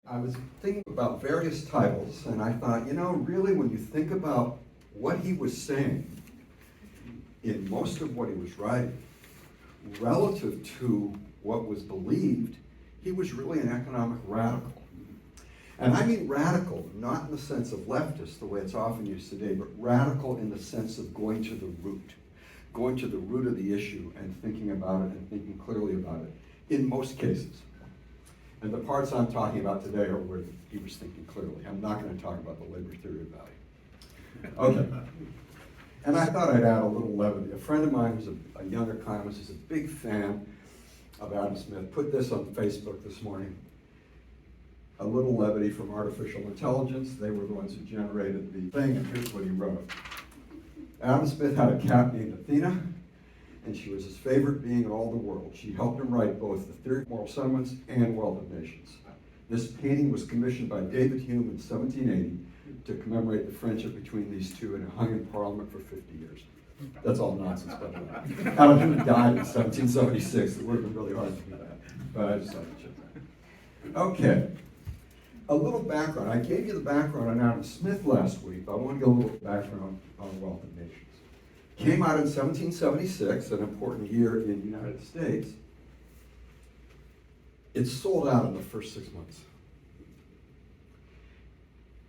I was thinking about various titles, and I thought, really, when you think about what he was saying in most of what he was writing, relative to what was believed, he was really an economic radical. And I mean radical, not in the sense of leftist, the way it's often used today, but radical in the sense of going to the root of the issue and thinking about it and thinking clearly about it, in most cases. And the parts I'm talking about today are where he was thinking clearly. I'm not going to talk about the labor theory of value. Okay. And I thought I'd add a little levity. A friend of mine who's a young economist, who's a big fan of Adam Smith, put this on Facebook this morning. A little levity from artificial intelligence. They were the ones who generated the thing, and here's what he wrote. Adam Smith had a cat named Athena, and she was his favorite being in all the world. She helped him write both The Theory of Moral Sentiments and Wealth of Nations. This painting was commissioned by David Hume in 1780 to commemorate the friendship between these two, and it hung in Parliament for 50 years. That's all nonsense, by the way. Adam Hume died in 1776. It would have been really hard to do that, but I just thought I'd check that. Okay, a little background. I gave you the background on Adam Smith last week, but I want to give a little background on Wealth of Nations. Came out in 1776, an important year in the United States. It sold out in the first 6 months.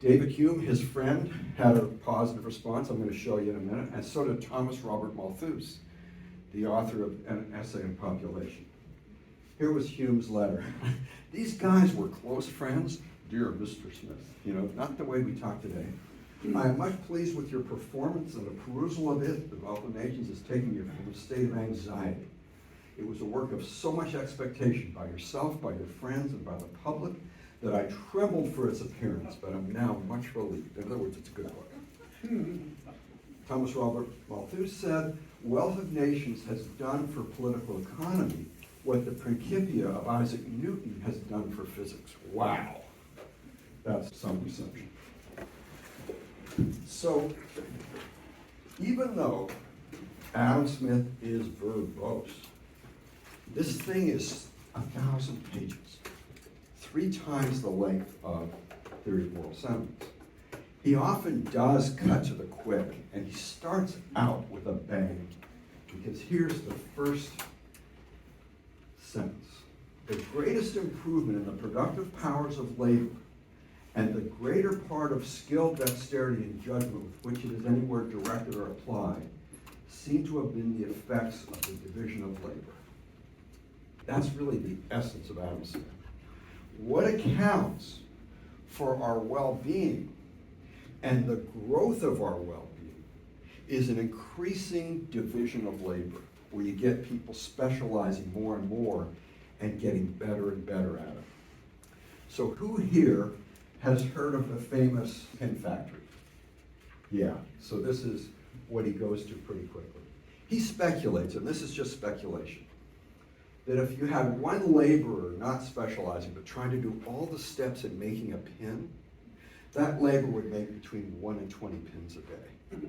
David Hume, his friend, had a positive response, I'm going to show you in a minute, and so did Thomas Robert Malthus, the author of An Essay on Population. Here was Hume's letter. These guys were close friends. Dear Mr. Smith, not the way we talk today. I am much pleased with your performance, and the perusal of it, The Wealth of Nations, is taking you from a state of anxiety. It was a work of so much expectation by yourself, by your friends, and by the public that I trembled for its appearance, but I'm now much relieved. In other words, it's a good book. Thomas Robert Malthus said, Wealth of Nations has done for political economy what the Principia of Isaac Newton has done for physics. Wow. That's some reception. So, even though Adam Smith is verbose, this thing is 1,000 pages, 3 times the length of Theory of Moral Sentiments. He often does cut to the quick, and he starts out with a bang, because here's the first sentence. The greatest improvement in the productive powers of labor and the greater part of skill, dexterity, and judgment with which it is anywhere directed or applied seem to have been the effects of the division of labor. That's really the essence of Adam Smith. What accounts for our well-being and the growth of our well-being is an increasing division of labor, where you get people specializing more and more and getting better and better at it. So who here has heard of the famous pin factory? Yeah, so this is what he goes to pretty quickly. He speculates, and this is just speculation, that if you had one laborer not specializing but trying to do all the steps in making a pin, that labor would make between 1 and 20 pins a day.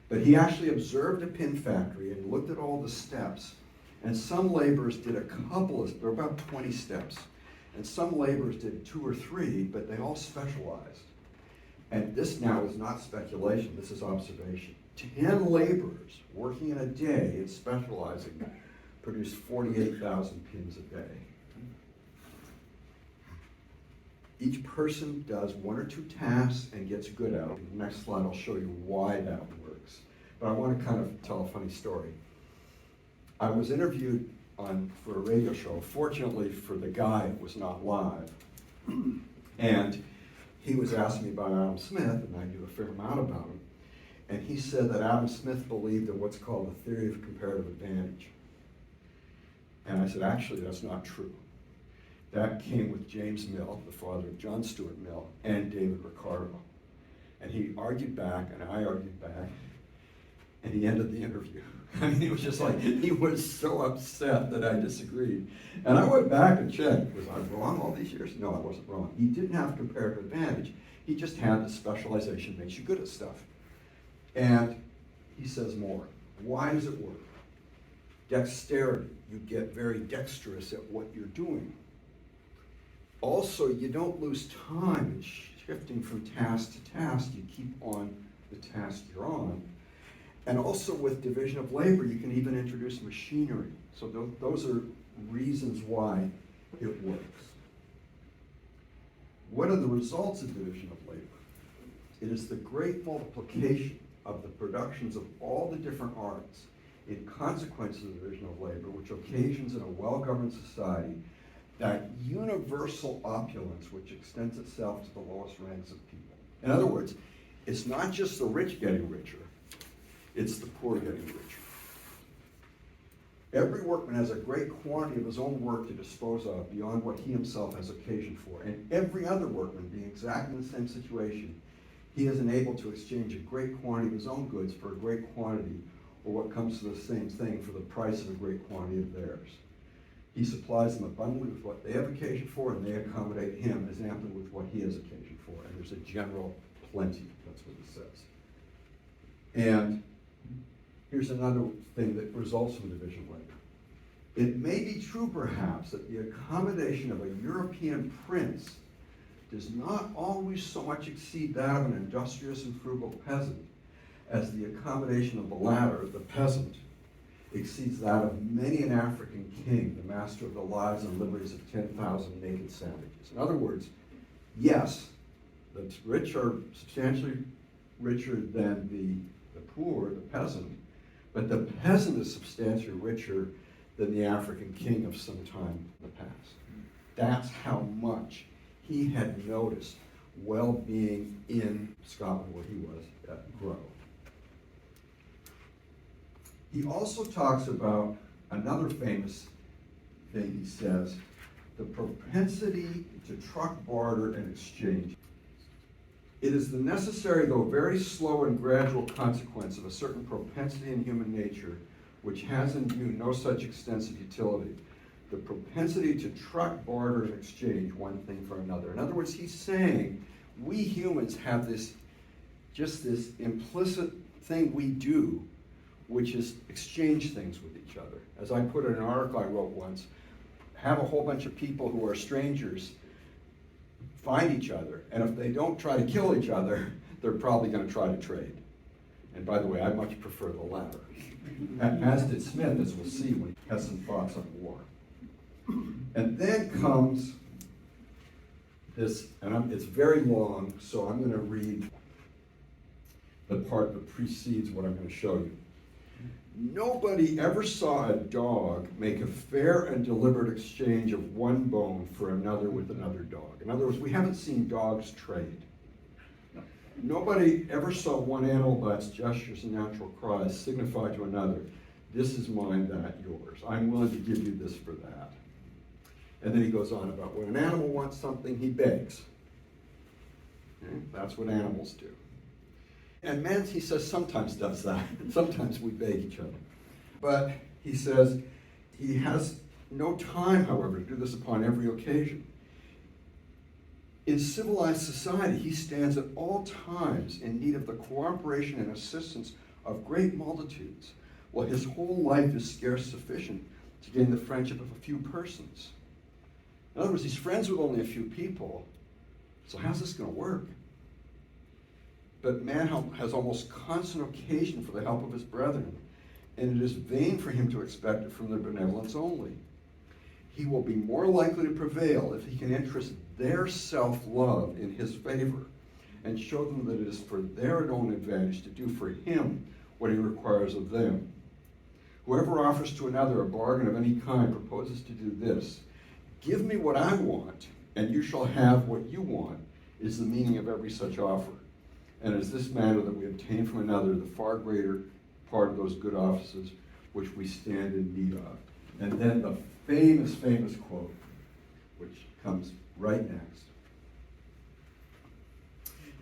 But he actually observed a pin factory and looked at all the steps, and some laborers did there were about 20 steps. And some laborers did 2 or 3, but they all specialized. And this now is not speculation, this is observation. 10 laborers working in a day and specializing produced 48,000 pins a day. Each person does 1 or 2 tasks and gets good at it. In the next slide, I'll show you why that works. But I want to kind of tell a funny story. I was interviewed for a radio show. Fortunately for the guy, it was not live. And he was asking me about Adam Smith, and I knew a fair amount about him. And he said that Adam Smith believed in what's called the theory of comparative advantage. And I said, actually, that's not true. That came with James Mill, the father of John Stuart Mill, and David Ricardo. And he argued back, and I argued back, and he ended the interview. I mean, it was just like, he was so upset that I disagreed. And I went back and checked, was I wrong all these years? No, I wasn't wrong. He didn't have comparative advantage. He just had the specialization makes you good at stuff. And he says more. Why does it work? Dexterity. You get very dexterous at what you're doing. Also, you don't lose time in shifting from task to task. You keep on the task you're on. And also with division of labor, you can even introduce machinery. So those are reasons why it works. What are the results of division of labor? It is the great multiplication of the productions of all the different arts in consequence of the division of labor, which occasions in a well-governed society that universal opulence which extends itself to the lowest ranks of people. In other words, it's not just the rich getting richer, it's the poor getting richer. Every workman has a great quantity of his own work to dispose of beyond what he himself has occasion for, and every other workman being exactly in the same situation, he is enabled to exchange a great quantity of his own goods for a great quantity, or what comes to the same thing, for the price of a great quantity of theirs. He supplies them abundantly with what they have occasion for, and they accommodate him as amply with what he has occasion for. And there's a general plenty, that's what it says. And here's another thing that results from division of labor. It may be true, perhaps, that the accommodation of a European prince does not always so much exceed that of an industrious and frugal peasant, as the accommodation of the latter, the peasant, exceeds that of many an African king, the master of the lives and liberties of 10,000 naked savages. In other words, yes, the rich are substantially richer than the poor, the peasant, but the peasant is substantially richer than the African king of some time in the past. That's how much he had noticed well-being in Scotland, where he was, grow. He also talks about another famous thing he says, the propensity to truck, barter, and exchange. It is the necessary, though very slow and gradual consequence of a certain propensity in human nature, which has in view no such extensive utility. The propensity to truck, barter, and exchange one thing for another. In other words, he's saying we humans have this implicit thing we do, which is exchange things with each other. As I put in an article I wrote once, have a whole bunch of people who are strangers find each other, and if they don't try to kill each other, they're probably going to try to trade. And by the way, I much prefer the latter. As did Smith, as we'll see when he has some thoughts on war. And then comes this, and it's very long, so I'm going to read the part that precedes what I'm going to show you. Nobody ever saw a dog make a fair and deliberate exchange of one bone for another with another dog. In other words, we haven't seen dogs trade. Nobody ever saw one animal by its gestures and natural cries signify to another, this is mine, that yours. I'm willing to give you this for that. And then he goes on about when an animal wants something, he begs. Okay? That's what animals do. And man, he says, sometimes does that. Sometimes we beg each other. But he says he has no time, however, to do this upon every occasion. In civilized society, he stands at all times in need of the cooperation and assistance of great multitudes, while his whole life is scarce sufficient to gain the friendship of a few persons. In other words, he's friends with only a few people, so how's this going to work? But man has almost constant occasion for the help of his brethren, and it is vain for him to expect it from their benevolence only. He will be more likely to prevail if he can interest their self-love in his favor and show them that it is for their own advantage to do for him what he requires of them. Whoever offers to another a bargain of any kind proposes to do this: give me what I want, and you shall have what you want, is the meaning of every such offer. And it is this matter that we obtain from another the far greater part of those good offices which we stand in need of. And then the famous quote, which comes right next.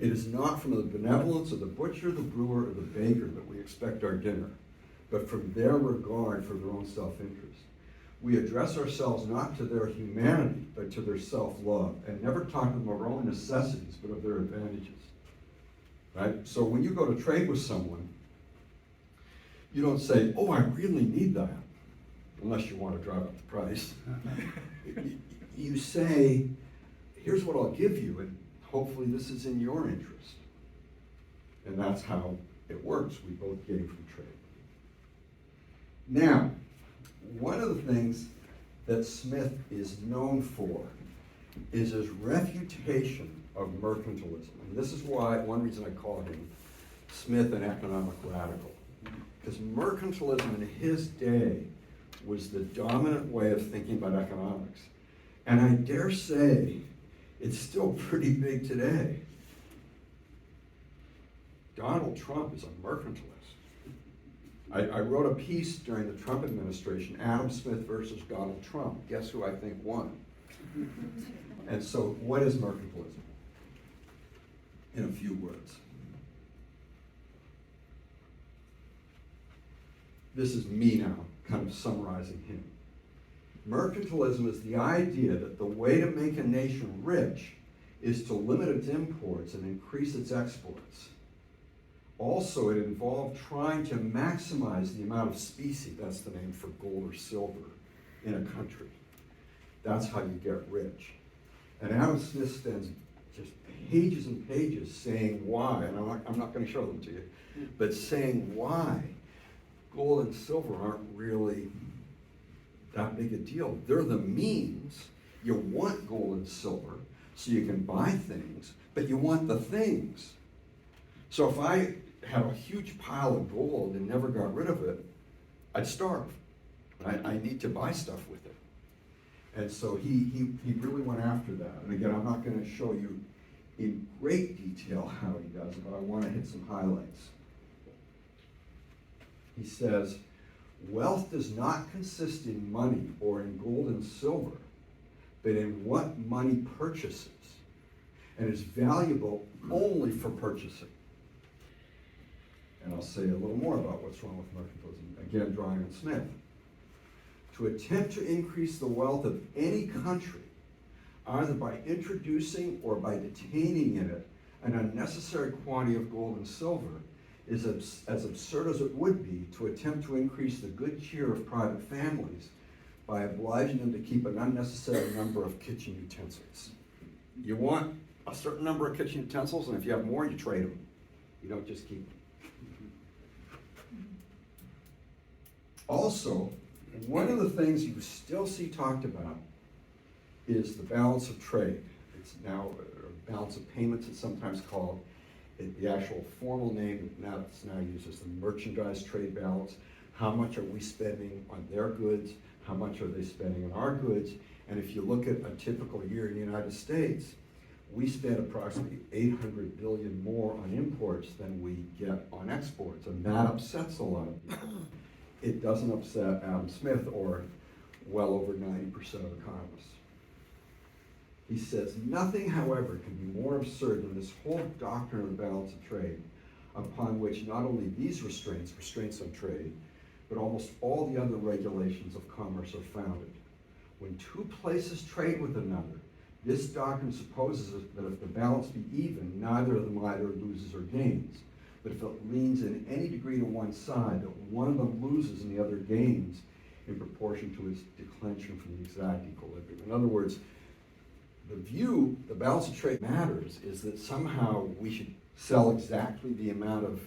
It is not from the benevolence of the butcher, the brewer, or the baker that we expect our dinner, but from their regard for their own self-interest. We address ourselves not to their humanity, but to their self-love, and never talk to them of our own necessities, but of their advantages. Right? So when you go to trade with someone, you don't say, oh, I really need that, unless you want to drive up the price. You say, here's what I'll give you, and hopefully this is in your interest. And that's how it works. We both gain from trade. Now, one of the things that Smith is known for is his refutation of mercantilism. And this is why, one reason I call him Smith an economic radical. Because mercantilism in his day was the dominant way of thinking about economics. And I dare say it's still pretty big today. Donald Trump is a mercantilist. I wrote a piece during the Trump administration, Adam Smith versus Donald Trump. Guess who I think won? And so what is mercantilism? In a few words. This is me now, kind of summarizing him. Mercantilism is the idea that the way to make a nation rich is to limit its imports and increase its exports. Also, it involved trying to maximize the amount of specie, that's the name for gold or silver, in a country. That's how you get rich. And Adam Smith spends just pages and pages saying why, and I'm not going to show them to you, but saying why gold and silver aren't really that big a deal. They're the means. You want gold and silver so you can buy things, but you want the things. So if I had a huge pile of gold and never got rid of it, I'd starve. I need to buy stuff with it. And so he really went after that. And again, I'm not going to show you in great detail how he does it, but I want to hit some highlights. He says, wealth does not consist in money or in gold and silver, but in what money purchases, and is valuable only for purchasing. And I'll say a little more about what's wrong with mercantilism, again drawing on Smith. To attempt to increase the wealth of any country, either by introducing or by detaining in it an unnecessary quantity of gold and silver, is as absurd as it would be to attempt to increase the good cheer of private families by obliging them to keep an unnecessary number of kitchen utensils. You want a certain number of kitchen utensils, and if you have more, you trade them. You don't just keep them. Also, one of the things you still see talked about is the balance of trade. It's now a balance of payments, it's sometimes called. The actual formal name it's now used as the merchandise trade balance. How much are we spending on their goods? How much are they spending on our goods? And if you look at a typical year in the United States, we spend approximately $800 billion more on imports than we get on exports, and that upsets a lot of people. It doesn't upset Adam Smith or well over 90% of economists. He says, nothing, however, can be more absurd than this whole doctrine of the balance of trade, upon which not only these restraints on trade, but almost all the other regulations of commerce are founded. When two places trade with another, this doctrine supposes that if the balance be even, neither of them either loses or gains. But if it leans in any degree to one side, that one of them loses and the other gains in proportion to its declension from the exact equilibrium. In other words, the view, the balance of trade matters, is that somehow we should sell exactly the amount of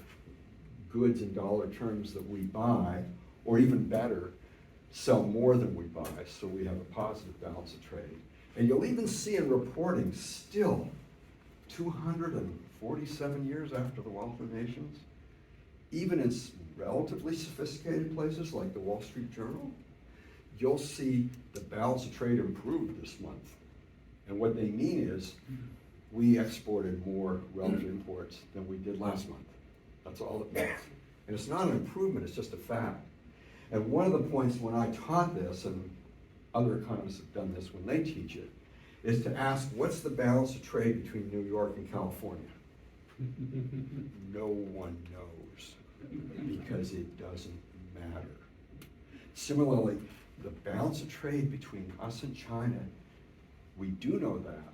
goods in dollar terms that we buy, or even better, sell more than we buy, so we have a positive balance of trade. And you'll even see in reporting still, 247 years after the Wealth of Nations, even in relatively sophisticated places like the Wall Street Journal, you'll see the balance of trade improved this month. And what they mean is, we exported more relative imports than we did last month. That's all it means. And it's not an improvement, it's just a fact. And one of the points when I taught this, and other economists have done this when they teach it, is to ask, what's the balance of trade between New York and California? No one knows, because it doesn't matter. Similarly, the balance of trade between us and China, we do know that,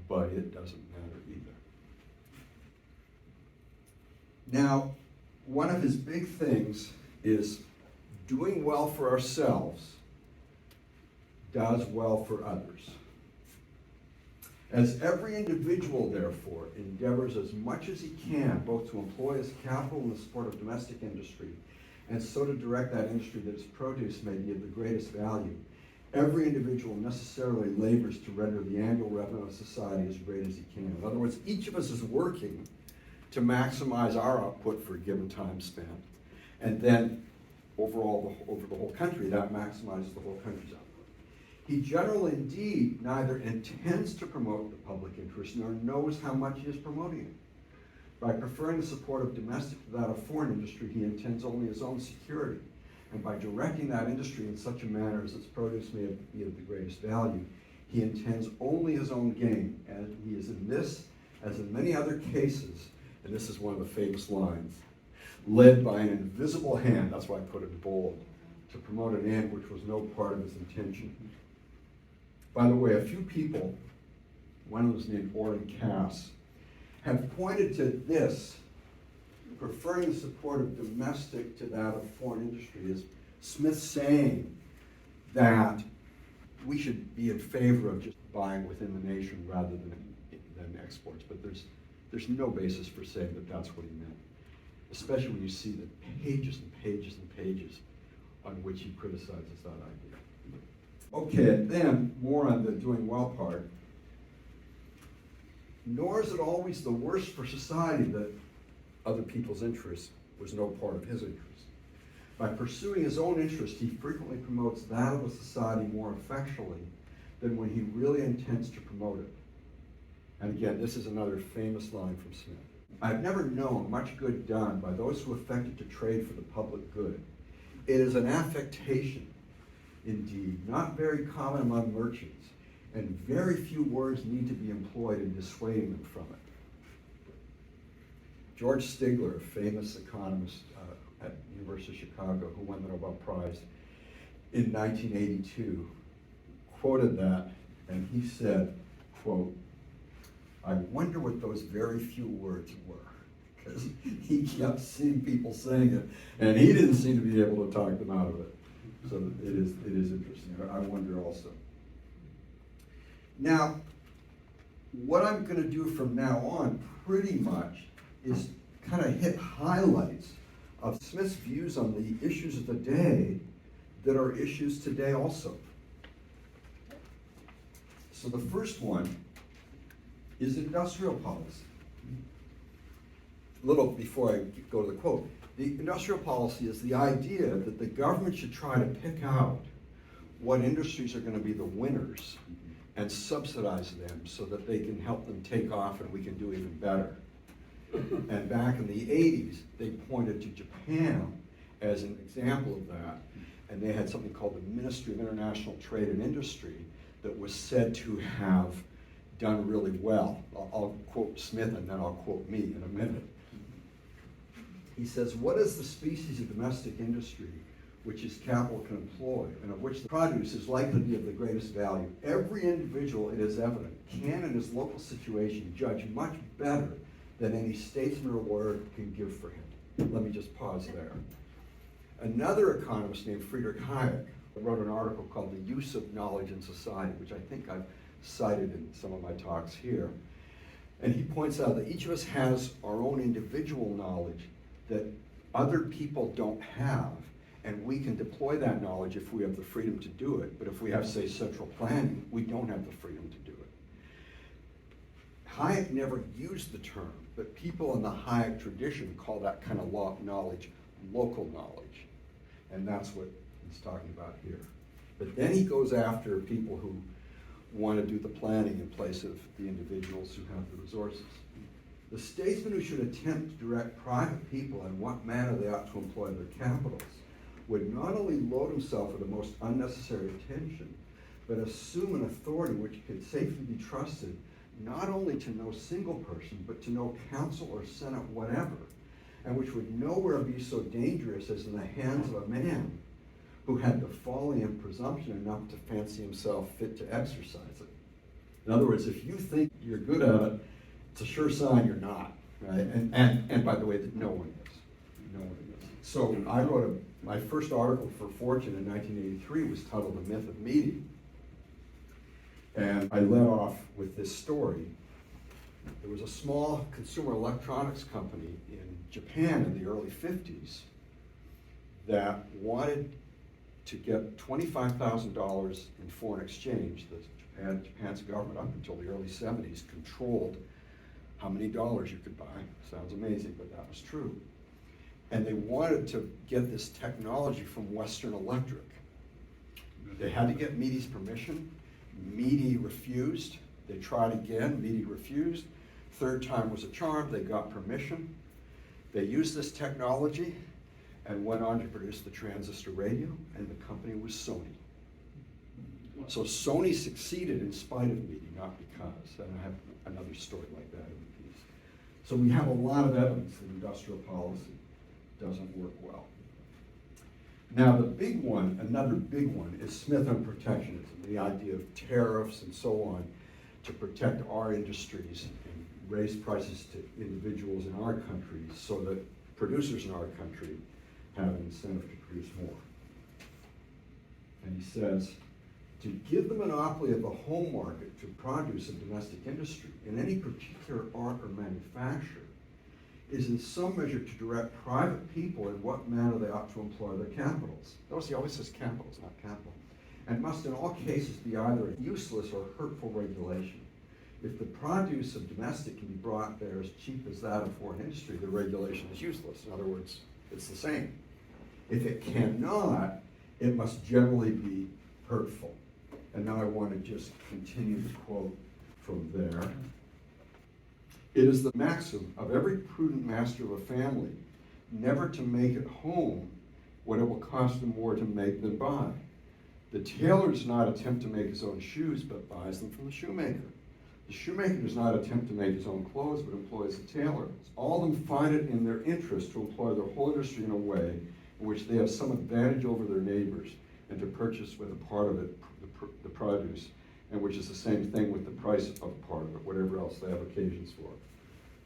but it doesn't matter either. Now, one of his big things is doing well for ourselves does well for others. As every individual, therefore, endeavors as much as he can, both to employ his capital in the support of domestic industry, and so to direct that industry that its produce may be of the greatest value, every individual necessarily labors to render the annual revenue of society as great as he can. In other words, each of us is working to maximize our output for a given time spent, and then overall, over the whole country, that maximizes the whole country's output. He generally indeed neither intends to promote the public interest nor knows how much he is promoting it. By preferring the support of domestic to that of foreign industry, he intends only his own security. And by directing that industry in such a manner as its produce may be of the greatest value, he intends only his own gain. And he is in this, as in many other cases, and this is one of the famous lines, led by an invisible hand, that's why I put it bold, to promote an end which was no part of his intention. By the way, a few people, one was named Orrin Cass, have pointed to this, preferring the support of domestic to that of foreign industry, as Smith saying that we should be in favor of just buying within the nation rather than exports. But there's no basis for saying that that's what he meant, especially when you see the pages and pages and pages on which he criticizes that idea. Okay, and then more on the doing well part. Nor is it always the worst for society that other people's interest was no part of his interest. By pursuing his own interest, he frequently promotes that of a society more effectually than when he really intends to promote it. And again, this is another famous line from Smith. I've never known much good done by those who affected to trade for the public good. It is an affectation, indeed, not very common among merchants, and very few words need to be employed in dissuading them from it. George Stigler, a famous economist at the University of Chicago, who won the Nobel Prize in 1982, quoted that, and he said, quote, "I wonder what those very few words were," because he kept seeing people saying it, and he didn't seem to be able to talk them out of it. So it is interesting. I wonder also. Now, what I'm going to do from now on pretty much is kind of hit highlights of Smith's views on the issues of the day that are issues today also. So the first one is industrial policy. A little before I go to the quote, the industrial policy is the idea that the government should try to pick out what industries are going to be the winners and subsidize them so that they can help them take off and we can do even better. And back in the 80s, they pointed to Japan as an example of that, and they had something called the Ministry of International Trade and Industry that was said to have done really well. I'll quote Smith and then I'll quote me in a minute. He says, "What is the species of domestic industry which his capital can employ, and of which the produce is likely to be of the greatest value? Every individual, it is evident, can in his local situation judge much better than any statesman or lawyer can give for him." Let me just pause there. Another economist named Friedrich Hayek wrote an article called "The Use of Knowledge in Society," which I think I've cited in some of my talks here. And he points out that each of us has our own individual knowledge that other people don't have, and we can deploy that knowledge if we have the freedom to do it. But if we have, say, central planning, we don't have the freedom to do it. Hayek never used the term, but people in the Hayek tradition call that kind of knowledge local knowledge. And that's what he's talking about here. But then he goes after people who want to do the planning in place of the individuals who have the resources. The statesman who should attempt to direct private people in what manner they ought to employ their capitals would not only load himself with the most unnecessary attention, but assume an authority which could safely be trusted not only to no single person, but to no council or senate whatever, and which would nowhere be so dangerous as in the hands of a man who had the folly and presumption enough to fancy himself fit to exercise it. In other words, if you think you're good at it, it's a sure sign you're not, right? And by the way, that no one is. No one is. So I wrote my first article for Fortune in 1983 was titled "The Myth of Meeting." And I led off with this story. There was a small consumer electronics company in Japan in the early 50s that wanted to get $25,000 in foreign exchange. Japan's government, up until the early 70s, controlled how many dollars you could buy. Sounds amazing, but that was true. And they wanted to get this technology from Western Electric. They had to get Meade's permission. Meade refused. They tried again, Meade refused. Third time was a charm, they got permission. They used this technology and went on to produce the transistor radio, and the company was Sony. So Sony succeeded in spite of Meade, not because, and I have another story like that in the piece. So we have a lot of evidence that industrial policy doesn't work well. Now the big one, another big one, is Smith on protectionism, the idea of tariffs and so on to protect our industries and raise prices to individuals in our countries so that producers in our country have an incentive to produce more. And he says, to give the monopoly of the home market to produce a domestic industry in any particular art or manufacture is in some measure to direct private people in what manner they ought to employ their capitals. Notice he always says capitals, not capital. And must in all cases be either a useless or hurtful regulation. If the produce of domestic can be brought there as cheap as that of foreign industry, the regulation is useless. In other words, it's the same. If it cannot, it must generally be hurtful. And now I want to just continue the quote from there. It is the maxim of every prudent master of a family never to make at home what it will cost him more to make than buy. The tailor does not attempt to make his own shoes, but buys them from the shoemaker. The shoemaker does not attempt to make his own clothes, but employs a tailor. All of them find it in their interest to employ their whole industry in a way in which they have some advantage over their neighbors, and to purchase with a part of it the produce, and which is the same thing with the price of a part of it, whatever else they have occasions for.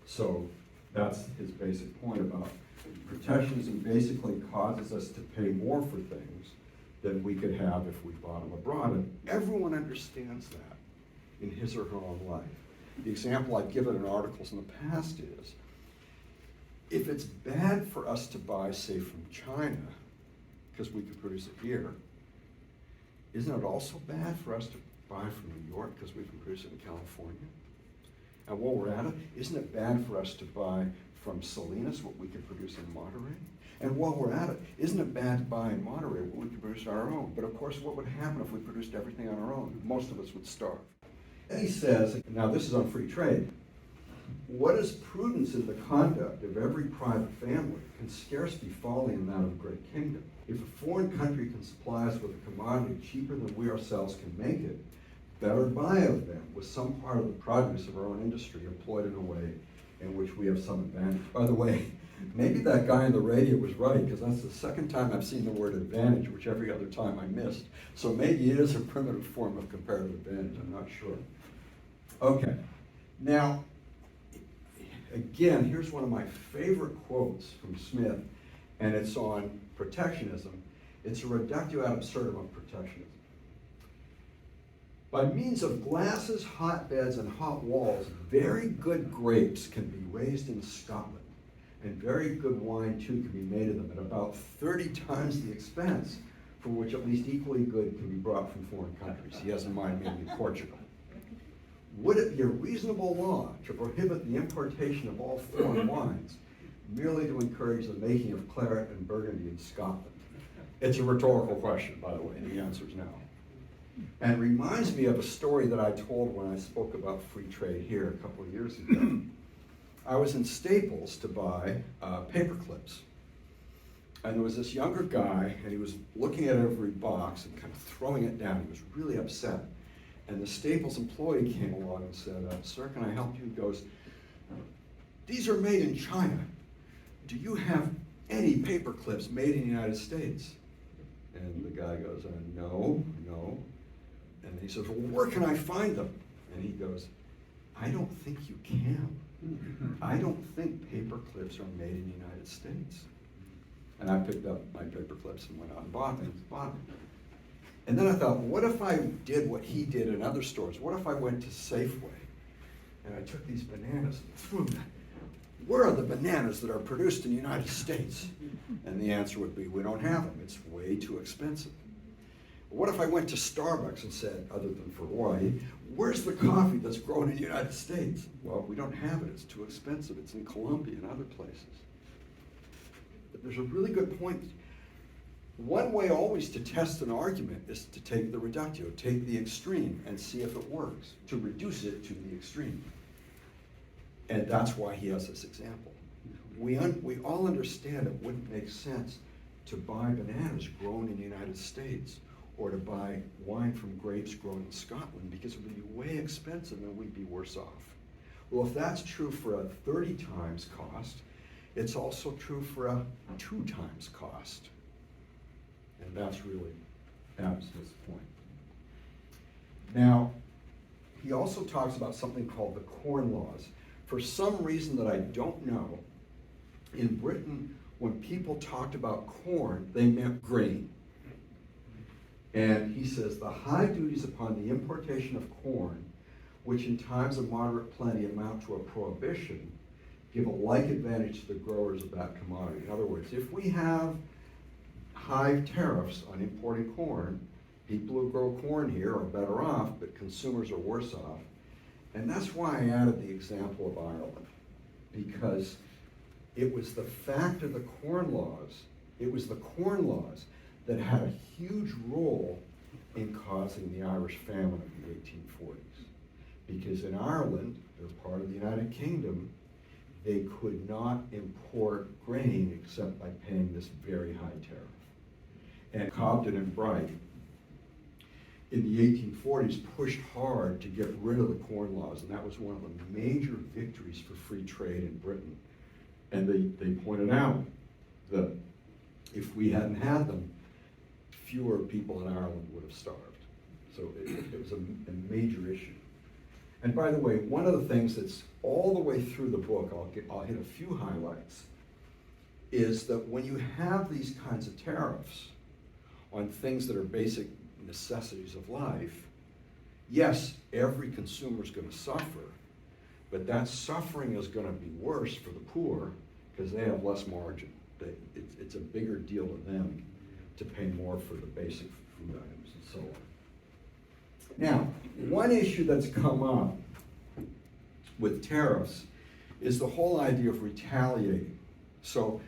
So that's his basic point about protectionism basically causes us to pay more for things than we could have if we bought them abroad. And everyone understands that in his or her own life. The example I've given in articles in the past is, if it's bad for us to buy, say, from China, because we could produce it here, isn't it also bad for us to buy from New York because we can produce it in California? And while we're at it, isn't it bad for us to buy from Salinas what we can produce in Monterey? And while we're at it, isn't it bad to buy in Monterey what we can produce on our own? But of course, what would happen if we produced everything on our own? Most of us would starve. And he says, now this is on free trade, what is prudence in the conduct of every private family can scarce be folly in that of a great kingdom. If a foreign country can supply us with a commodity cheaper than we ourselves can make it, better buy of them with some part of the produce of our own industry employed in a way in which we have some advantage. By the way, maybe that guy on the radio was right, because that's the second time I've seen the word advantage, which every other time I missed. So maybe it is a primitive form of comparative advantage, I'm not sure. Okay, now, again, here's one of my favorite quotes from Smith, and it's on protectionism. It's a reductio ad absurdum of protectionism. By means of glasses, hotbeds, and hot walls, very good grapes can be raised in Scotland, and very good wine too can be made of them at about 30 times the expense, for which at least equally good can be brought from foreign countries. He has in mind maybe Portugal. Would it be a reasonable law to prohibit the importation of all foreign wines, merely to encourage the making of claret and burgundy in Scotland? It's a rhetorical question, by the way, and the answer is no. And it reminds me of a story that I told when I spoke about free trade here a couple of years ago. I was in Staples to buy paper clips. And there was this younger guy, and he was looking at every box and kind of throwing it down. He was really upset. And the Staples employee came along and said, sir, can I help you? He goes, these are made in China. Do you have any paper clips made in the United States? And the guy goes, no. And he says, well, where can I find them? And he goes, I don't think you can. I don't think paper clips are made in the United States. And I picked up my paper clips and went out and bought them. And then I thought, what if I did what he did in other stores? What if I went to Safeway and I took these bananas and threw them? Where are the bananas that are produced in the United States? And the answer would be, we don't have them. It's way too expensive. What if I went to Starbucks and said, other than for Hawaii, where's the coffee that's grown in the United States? Well, we don't have it. It's too expensive. It's in Colombia and other places. But there's a really good point. One way always to test an argument is to take the reductio, take the extreme, and see if it works, to reduce it to the extreme. And that's why he has this example. We all understand it wouldn't make sense to buy bananas grown in the United States or to buy wine from grapes grown in Scotland, because it would be way expensive and we'd be worse off. Well, if that's true for a 30 times cost, it's also true for a 2 times cost. And that's really Adam's point. Now, he also talks about something called the Corn Laws. For some reason that I don't know, in Britain, when people talked about corn, they meant grain. And he says, the high duties upon the importation of corn, which in times of moderate plenty amount to a prohibition, give a like advantage to the growers of that commodity. In other words, if we have high tariffs on importing corn, people who grow corn here are better off, but consumers are worse off. And that's why I added the example of Ireland, because it was the fact of the Corn Laws, that had a huge role in causing the Irish famine of the 1840s. Because in Ireland, they're part of the United Kingdom, they could not import grain except by paying this very high tariff. And Cobden and Bright, in the 1840s, pushed hard to get rid of the Corn Laws, and that was one of the major victories for free trade in Britain. And they pointed out that if we hadn't had them, fewer people in Ireland would have starved. So it was a major issue. And by the way, one of the things that's all the way through the book, I'll hit a few highlights, is that when you have these kinds of tariffs on things that are basic necessities of life, yes, every consumer is going to suffer, but that suffering is going to be worse for the poor because they have less margin. It's a bigger deal to them to pay more for the basic food items and so on. Now, one issue that's come up with tariffs is the whole idea of retaliating. So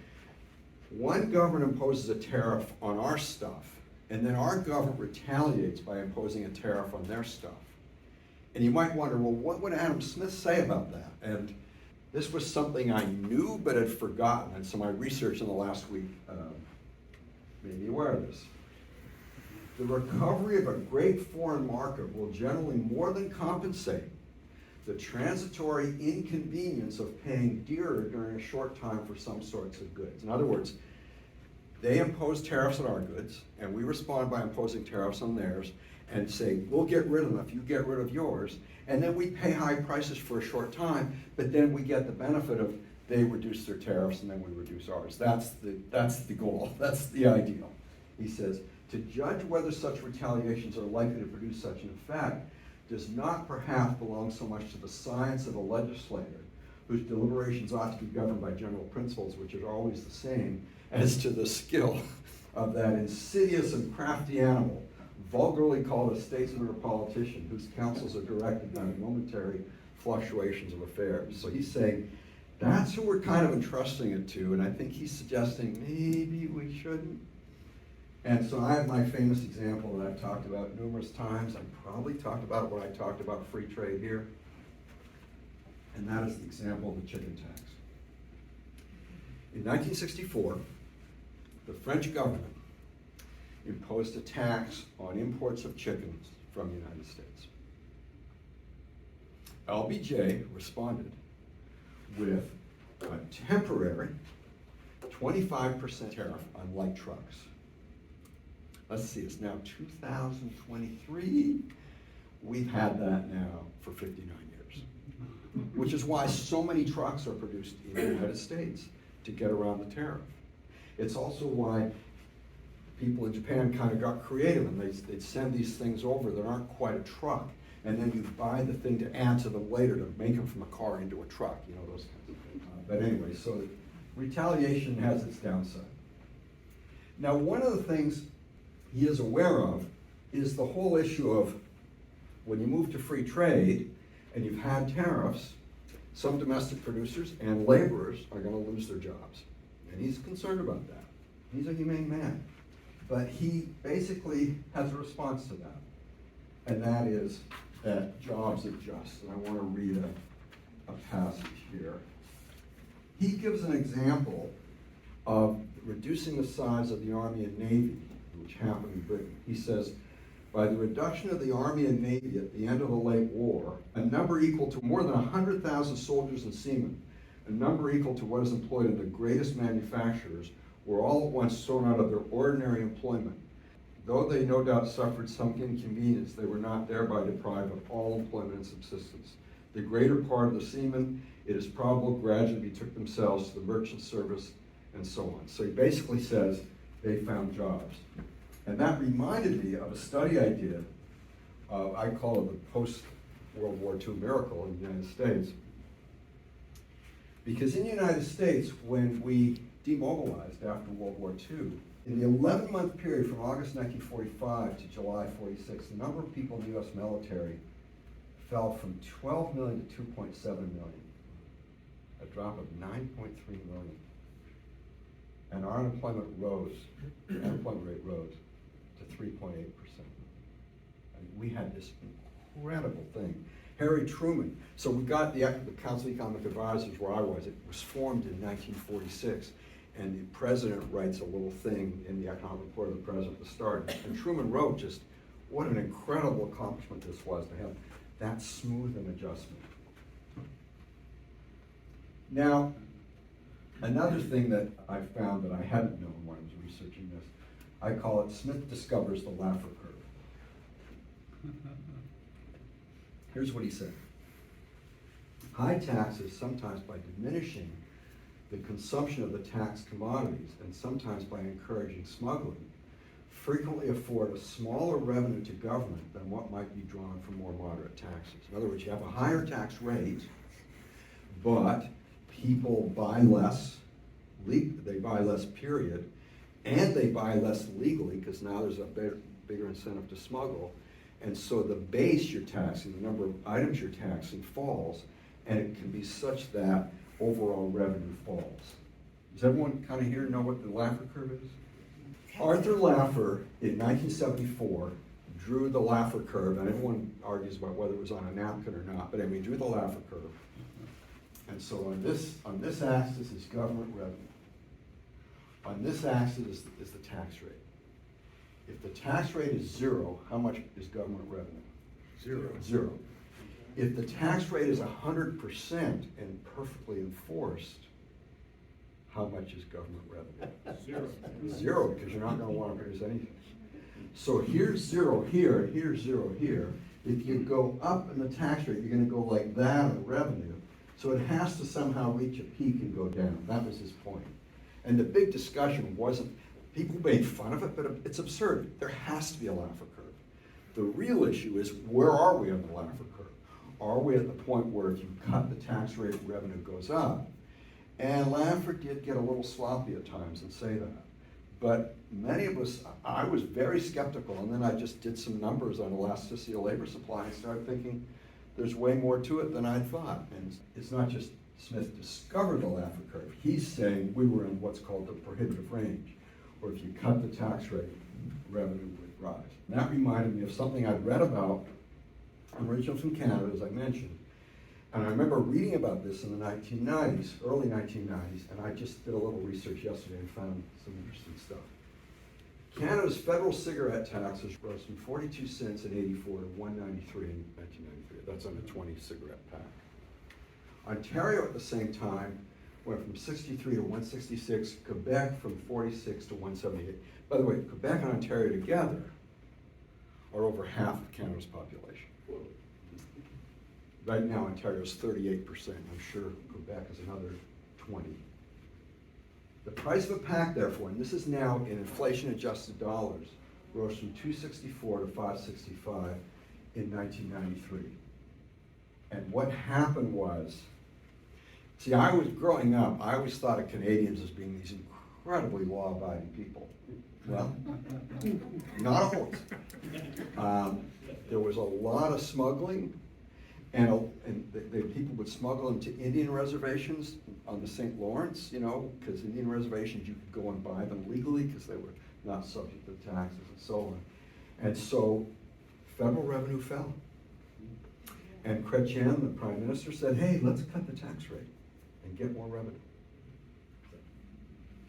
one government imposes a tariff on our stuff, and then our government retaliates by imposing a tariff on their stuff. And you might wonder, well, what would Adam Smith say about that? And this was something I knew but had forgotten, and so my research in the last week made me aware of this. The recovery of a great foreign market will generally more than compensate the transitory inconvenience of paying dearer during a short time for some sorts of goods. In other words, they impose tariffs on our goods, and we respond by imposing tariffs on theirs, and say, we'll get rid of them if you get rid of yours, and then we pay high prices for a short time, but then we get the benefit of they reduce their tariffs and then we reduce ours. That's the goal, that's the ideal. He says, to judge whether such retaliations are likely to produce such an effect does not perhaps belong so much to the science of a legislator, whose deliberations ought to be governed by general principles which are always the same, as to the skill of that insidious and crafty animal, vulgarly called a statesman or a politician, whose counsels are directed by the momentary fluctuations of affairs. So he's saying, that's who we're kind of entrusting it to, and I think he's suggesting maybe we shouldn't. And so I have my famous example that I've talked about numerous times. I probably talked about it when I talked about free trade here. And that is the example of the chicken tax. In 1964, the French government imposed a tax on imports of chickens from the United States. LBJ responded with a temporary 25% tariff on light trucks. Let's see, it's now 2023. We've had that now for 59 years, which is why so many trucks are produced in the United States to get around the tariff. It's also why people in Japan kind of got creative, and they'd send these things over that aren't quite a truck, and then you buy the thing to add to them later to make them from a car into a truck, you know, those kinds of things. But anyway, so retaliation has its downside. Now, one of the things he is aware of is the whole issue of when you move to free trade and you've had tariffs, some domestic producers and laborers are going to lose their jobs. And he's concerned about that. He's a humane man. But he basically has a response to that. And that is that jobs adjust. And I want to read a passage here. He gives an example of reducing the size of the Army and Navy, which happened in Britain. He says, by the reduction of the Army and Navy at the end of the late war, a number equal to more than 100,000 soldiers and seamen, a number equal to what is employed in the greatest manufacturers, were all at once thrown out of their ordinary employment. Though they no doubt suffered some inconvenience, they were not thereby deprived of all employment and subsistence. The greater part of the seamen, it is probable, gradually betook themselves to the merchant service and so on. So he basically says they found jobs. And that reminded me of a study I did. I call it the post-World War II miracle in the United States. Because in the United States, when we demobilized after World War II, in the 11-month period from August 1945 to July 46, the number of people in the U.S. military fell from 12 million to 2.7 million, a drop of 9.3 million. And our unemployment rate rose to 3.8%. And we had this incredible thing. Harry Truman, so we got the Council of Economic Advisors where I was. It was formed in 1946. And the president writes a little thing in the economic report of the president at the start. And Truman wrote just what an incredible accomplishment this was to have that smooth an adjustment. Now, another thing that I found that I hadn't known when I was researching this, I call it Smith discovers the Laffer curve. Here's what he said. High taxes, sometimes by diminishing the consumption of the taxed commodities, and sometimes by encouraging smuggling, frequently afford a smaller revenue to government than what might be drawn from more moderate taxes. In other words, you have a higher tax rate, but people buy less, they buy less period, and they buy less legally because now there's a bigger incentive to smuggle. And so the base you're taxing, the number of items you're taxing falls, and it can be such that overall revenue falls. Does everyone kind of here know what the Laffer curve is? Arthur Laffer in 1974 drew the Laffer curve, and everyone argues about whether it was on a napkin or not, but anyway, he drew the Laffer curve. And so on this axis is government revenue. On this axis is the tax rate. If the tax rate is zero, how much is government revenue? Zero. If the tax rate is 100% and perfectly enforced, how much is government revenue? Zero, because you're not going to want to produce anything. So here's zero here, here's zero here. If you go up in the tax rate, you're going to go like that on revenue. So it has to somehow reach a peak and go down. That was his point. And the big discussion wasn't, people made fun of it, but it's absurd. There has to be a Laffer curve. The real issue is, where are we on the Laffer curve? Are we at the point where if you cut the tax rate, revenue goes up? And Laffer did get a little sloppy at times and say that. But many of us, I was very skeptical, and then I just did some numbers on elasticity of labor supply and started thinking there's way more to it than I thought. And it's not just Smith discovered the Laffer curve. He's saying we were in what's called the prohibitive range, where if you cut the tax rate, revenue would rise. And that reminded me of something I'd read about. I'm originally from Canada, as I mentioned. And I remember reading about this in the 1990s, early 1990s, and I just did a little research yesterday and found some interesting stuff. Canada's federal cigarette taxes rose from 42 cents in '84 to 193 in 1993. That's on a 20 cigarette pack. Ontario at the same time went from 63 to 166, Quebec from 46 to 178. By the way, Quebec and Ontario together are over half of Canada's population. Right now, Ontario is 38%. I'm sure Quebec is another 20. The price of a pack, therefore, and this is now in inflation-adjusted dollars, rose from $2.64 to $5.65 in 1993. And what happened was, see, I was growing up, I always thought of Canadians as being these incredibly law-abiding people. Well, not always. There was a lot of smuggling, and the people would smuggle into Indian reservations on the St. Lawrence, you know, because Indian reservations, you could go and buy them legally because they were not subject to taxes and so on. And so federal revenue fell. And Chrétien, the prime minister, said, hey, let's cut the tax rate and get more revenue.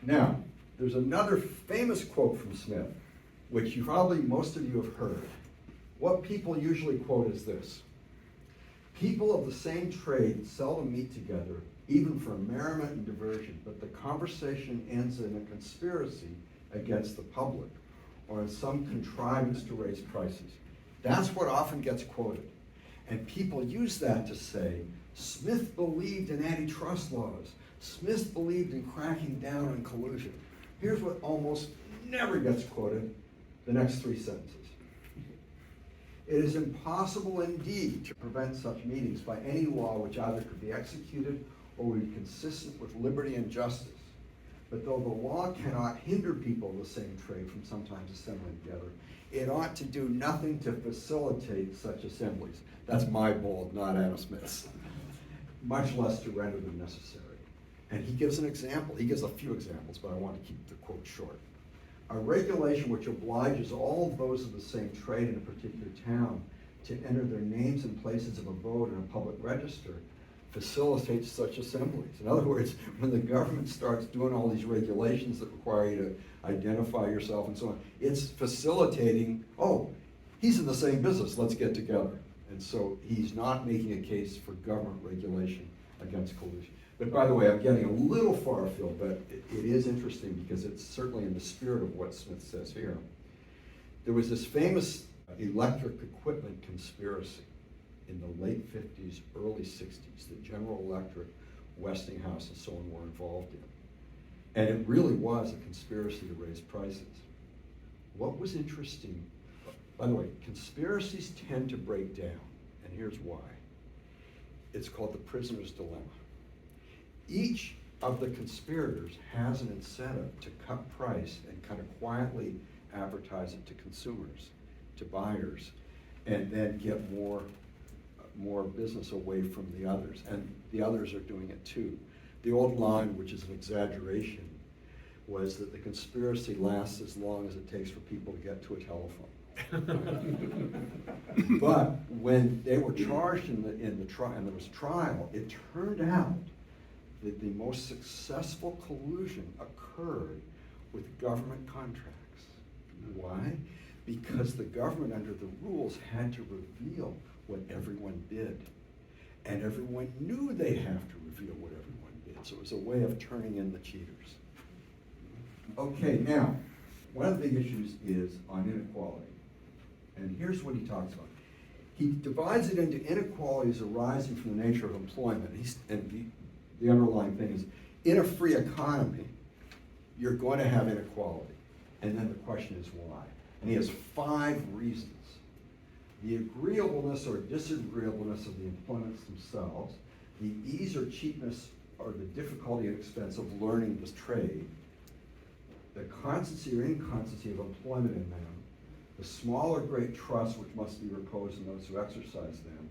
Now, there's another famous quote from Smith, which probably most of you have heard. What people usually quote is this: people of the same trade seldom meet together, even for merriment and diversion, but the conversation ends in a conspiracy against the public or in some contrivance to raise prices. That's what often gets quoted. And people use that to say, Smith believed in antitrust laws. Smith believed in cracking down on collusion. Here's what almost never gets quoted, the next three sentences. It is impossible indeed to prevent such meetings by any law which either could be executed or would be consistent with liberty and justice. But though the law cannot hinder people of the same trade from sometimes assembling together, it ought to do nothing to facilitate such assemblies. That's my bold, not Adam Smith's. Much less to render them necessary. And he gives an example. He gives a few examples, but I want to keep the quote short. A regulation which obliges all those of the same trade in a particular town to enter their names and places of abode in a public register facilitates such assemblies. In other words, when the government starts doing all these regulations that require you to identify yourself and so on, it's facilitating, oh, he's in the same business, let's get together. And so he's not making a case for government regulation against collusion. But by the way, I'm getting a little far afield, but it is interesting because it's certainly in the spirit of what Smith says here. There was this famous electric equipment conspiracy in the late 50s, early 60s that General Electric, Westinghouse, and so on were involved in. And it really was a conspiracy to raise prices. What was interesting, by the way, conspiracies tend to break down, and here's why. It's called the prisoner's dilemma. Each of the conspirators has an incentive to cut price and kind of quietly advertise it to consumers, to buyers, and then get more business away from the others. And the others are doing it too. The old line, which is an exaggeration, was that the conspiracy lasts as long as it takes for people to get to a telephone. But when they were charged in the trial, and there was trial, it turned out that the most successful collusion occurred with government contracts. Why? Because the government, under the rules, had to reveal what everyone did. And everyone knew they'd have to reveal what everyone did. So it was a way of turning in the cheaters. Okay, now, one of the big issues is on inequality. And here's what he talks about. He divides it into inequalities arising from the nature of employment. The underlying thing is, in a free economy, you're going to have inequality. And then the question is why? And he has 5 reasons. The agreeableness or disagreeableness of the employments themselves, the ease or cheapness or the difficulty and expense of learning this trade, the constancy or inconstancy of employment in them, the small or great trust which must be reposed in those who exercise them,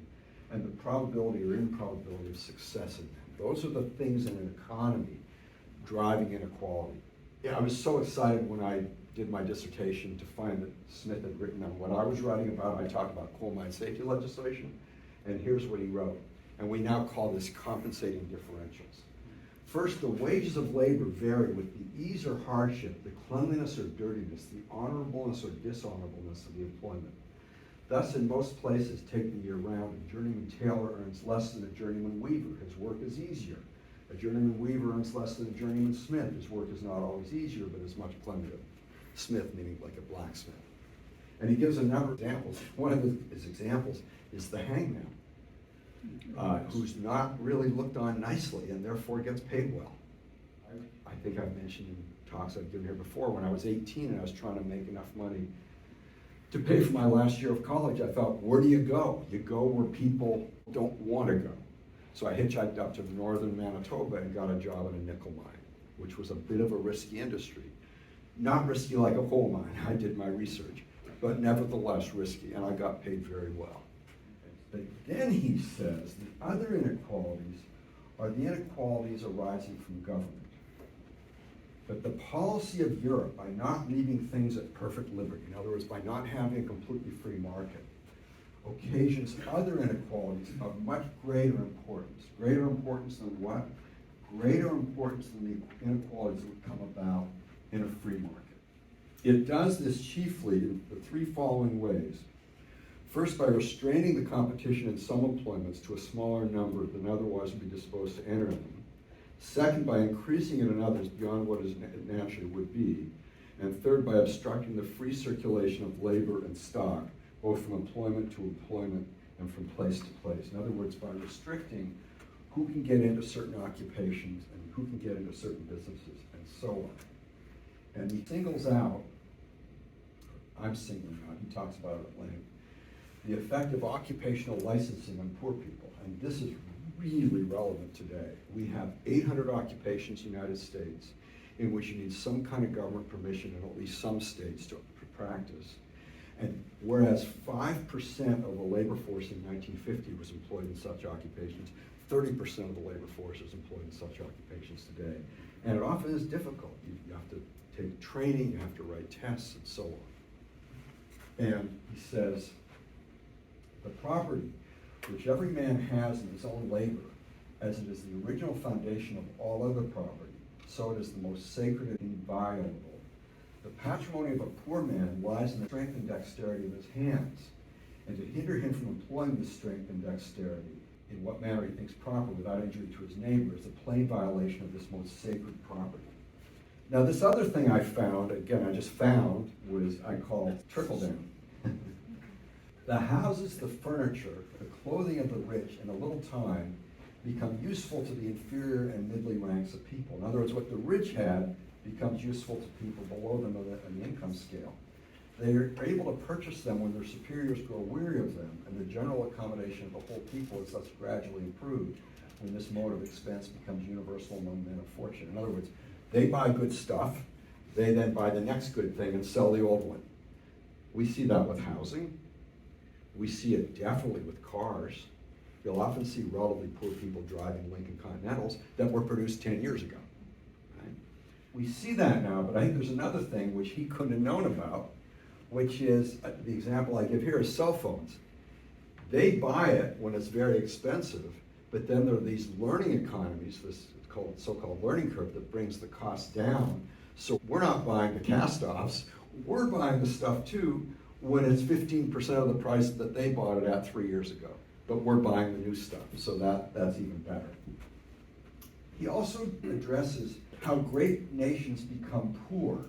and the probability or improbability of success in them. Those are the things in an economy driving inequality. Yeah, I was so excited when I did my dissertation to find that Smith had written on what I was writing about. I talked about coal mine safety legislation, and here's what he wrote. And we now call this compensating differentials. First, the wages of labor vary with the ease or hardship, the cleanliness or dirtiness, the honorableness or dishonorableness of the employment. Thus, in most places, take the year round, a journeyman tailor earns less than a journeyman weaver. His work is easier. A journeyman weaver earns less than a journeyman smith. His work is not always easier, but is much pleasanter. Smith meaning like a blacksmith. And he gives a number of examples. One of his examples is the hangman, who's not really looked on nicely and therefore gets paid well. I think I've mentioned in talks I've given here before, when I was 18 and I was trying to make enough money to pay for my last year of college, I thought, where do you go? You go where people don't want to go. So I hitchhiked up to northern Manitoba and got a job in a nickel mine, which was a bit of a risky industry. Not risky like a coal mine, I did my research, but nevertheless risky, and I got paid very well. But then he says the other inequalities are the inequalities arising from government. But the policy of Europe, by not leaving things at perfect liberty, in other words, by not having a completely free market, occasions other inequalities of much greater importance. Greater importance than what? Greater importance than the inequalities that would come about in a free market. It does this chiefly in the three following ways. First, by restraining the competition in some employments to a smaller number than otherwise would be disposed to enter them. Second, by increasing it in others beyond what it naturally would be. And third, by obstructing the free circulation of labor and stock, both from employment to employment and from place to place. In other words, by restricting who can get into certain occupations and who can get into certain businesses and so on. And he singles out, I'm singling out, he talks about it at length, the effect of occupational licensing on poor people. And this is really relevant today. We have 800 occupations in the United States in which you need some kind of government permission in at least some states to practice. And whereas 5% of the labor force in 1950 was employed in such occupations, 30% of the labor force is employed in such occupations today. And it often is difficult. You have to take training, you have to write tests, and so on. And he says, the property which every man has in his own labor, as it is the original foundation of all other property, so it is the most sacred and inviolable. The patrimony of a poor man lies in the strength and dexterity of his hands, and to hinder him from employing this strength and dexterity in what manner he thinks proper without injury to his neighbor is a plain violation of this most sacred property. Now this other thing I found, again I just found, was I call trickle down. The houses, the furniture, the clothing of the rich in a little time become useful to the inferior and middling ranks of people. In other words, what the rich had becomes useful to people below them on the income scale. They are able to purchase them when their superiors grow weary of them, and the general accommodation of the whole people is thus gradually improved when this mode of expense becomes universal among men of fortune. In other words, they buy good stuff, they then buy the next good thing and sell the old one. We see that with housing. We see it definitely with cars. You'll often see relatively poor people driving Lincoln Continentals that were produced 10 years ago. Right? We see that now, but I think there's another thing which he couldn't have known about, which is, the example I give here is cell phones. They buy it when it's very expensive, but then there are these learning economies, this so-called learning curve that brings the cost down. So we're not buying the cast-offs, we're buying the stuff too, when it's 15% of the price that they bought it at 3 years ago. But we're buying the new stuff, so that's even better. He also addresses how great nations become poor.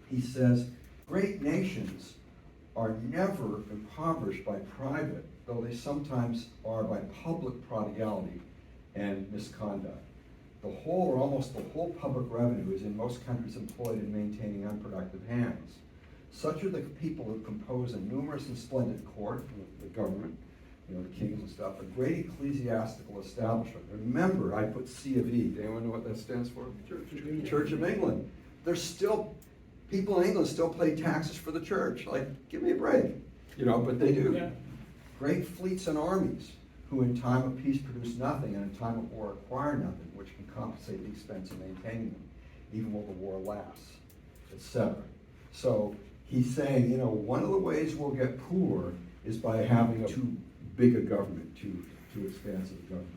He says, great nations are never impoverished by private, though they sometimes are by public prodigality and misconduct. The whole or almost the whole public revenue is in most countries employed in maintaining unproductive hands. Such are the people who compose a numerous and splendid court, the government, the kings and stuff, a great ecclesiastical establishment. Remember, I put C of E. Does anyone know what that stands for? Church of England. There's still, people in England still pay taxes for the church. Like, give me a break. But they do. Yeah. Great fleets and armies, who in time of peace produce nothing and in time of war acquire nothing, which can compensate the expense of maintaining them, even while the war lasts, etc. So he's saying, one of the ways we'll get poor is by having too big a government, too expansive a government.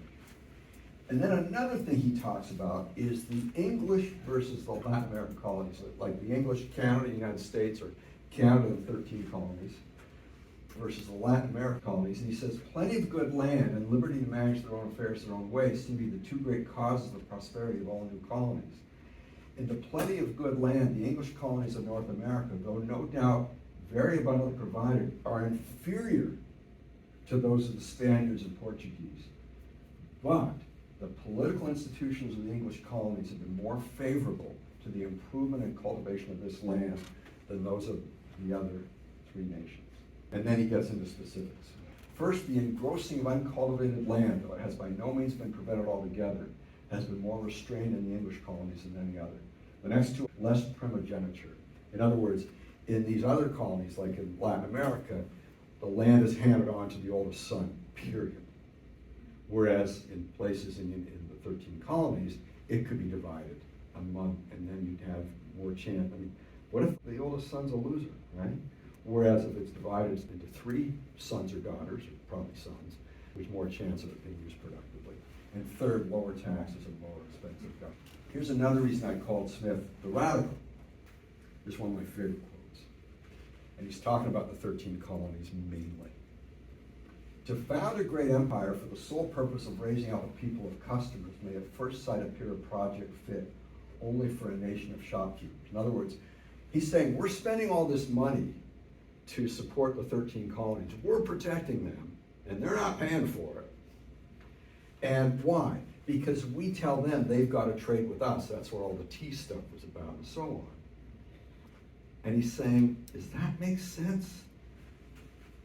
And then another thing he talks about is the English versus the Latin American colonies, like the English, Canada, United States, or Canada and 13 colonies, versus the Latin American colonies. And he says, plenty of good land and liberty to manage their own affairs their own way seem to be the two great causes of the prosperity of all new colonies. In the plenty of good land, the English colonies of North America, though no doubt very abundantly provided, are inferior to those of the Spaniards and Portuguese. But the political institutions of the English colonies have been more favorable to the improvement and cultivation of this land than those of the other three nations. And then he gets into specifics. First, the engrossing of uncultivated land, though it has by no means been prevented altogether, has been more restrained in the English colonies than any other. The next two, less primogeniture. In other words, in these other colonies, like in Latin America, the land is handed on to the oldest son, period. Whereas in places in the 13 colonies, it could be divided among, and then you'd have more chance. I mean, what if the oldest son's a loser, right? Whereas if it's divided into 3 sons or daughters, or probably sons, there's more chance of it being used productively. And third, lower taxes and lower expense of government. Here's another reason I called Smith the radical. Here's one of my favorite quotes. And he's talking about the 13 colonies mainly. To found a great empire for the sole purpose of raising up a people of customers may at first sight appear a project fit only for a nation of shopkeepers. In other words, he's saying we're spending all this money to support the 13 colonies. We're protecting them, and they're not paying for it. And why? Because we tell them they've got to trade with us. That's what all the tea stuff was about, and so on. And he's saying, does that make sense?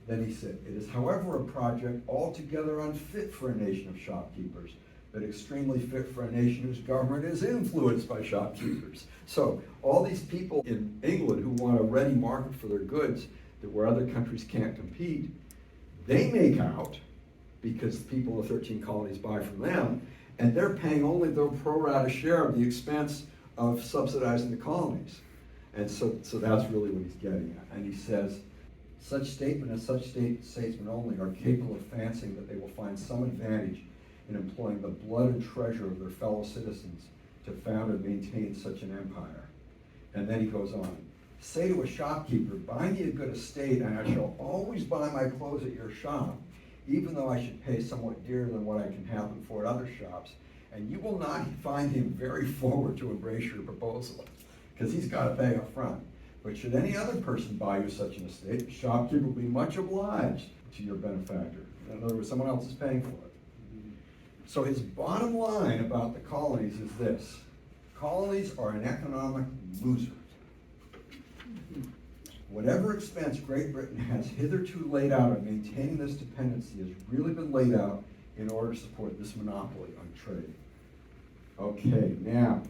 Then he said, it is, however, a project altogether unfit for a nation of shopkeepers, but extremely fit for a nation whose government is influenced by shopkeepers. So all these people in England who want a ready market for their goods that where other countries can't compete, they make out because people in the 13 colonies buy from them, and they're paying only their pro rata share of the expense of subsidizing the colonies. And so that's really what he's getting at. And he says, such statement and such statesmen only are capable of fancying that they will find some advantage in employing the blood and treasure of their fellow citizens to found and maintain such an empire. And then he goes on, say to a shopkeeper, buy me a good estate and I shall always buy my clothes at your shop, even though I should pay somewhat dearer than what I can have them for at other shops, and you will not find him very forward to embrace your proposal, because he's got to pay up front. But should any other person buy you such an estate, the shopkeeper will be much obliged to your benefactor. In other words, someone else is paying for it. So his bottom line about the colonies is this: colonies are an economic loser. Whatever expense Great Britain has hitherto laid out in maintaining this dependency has really been laid out in order to support this monopoly on trade. Okay, now,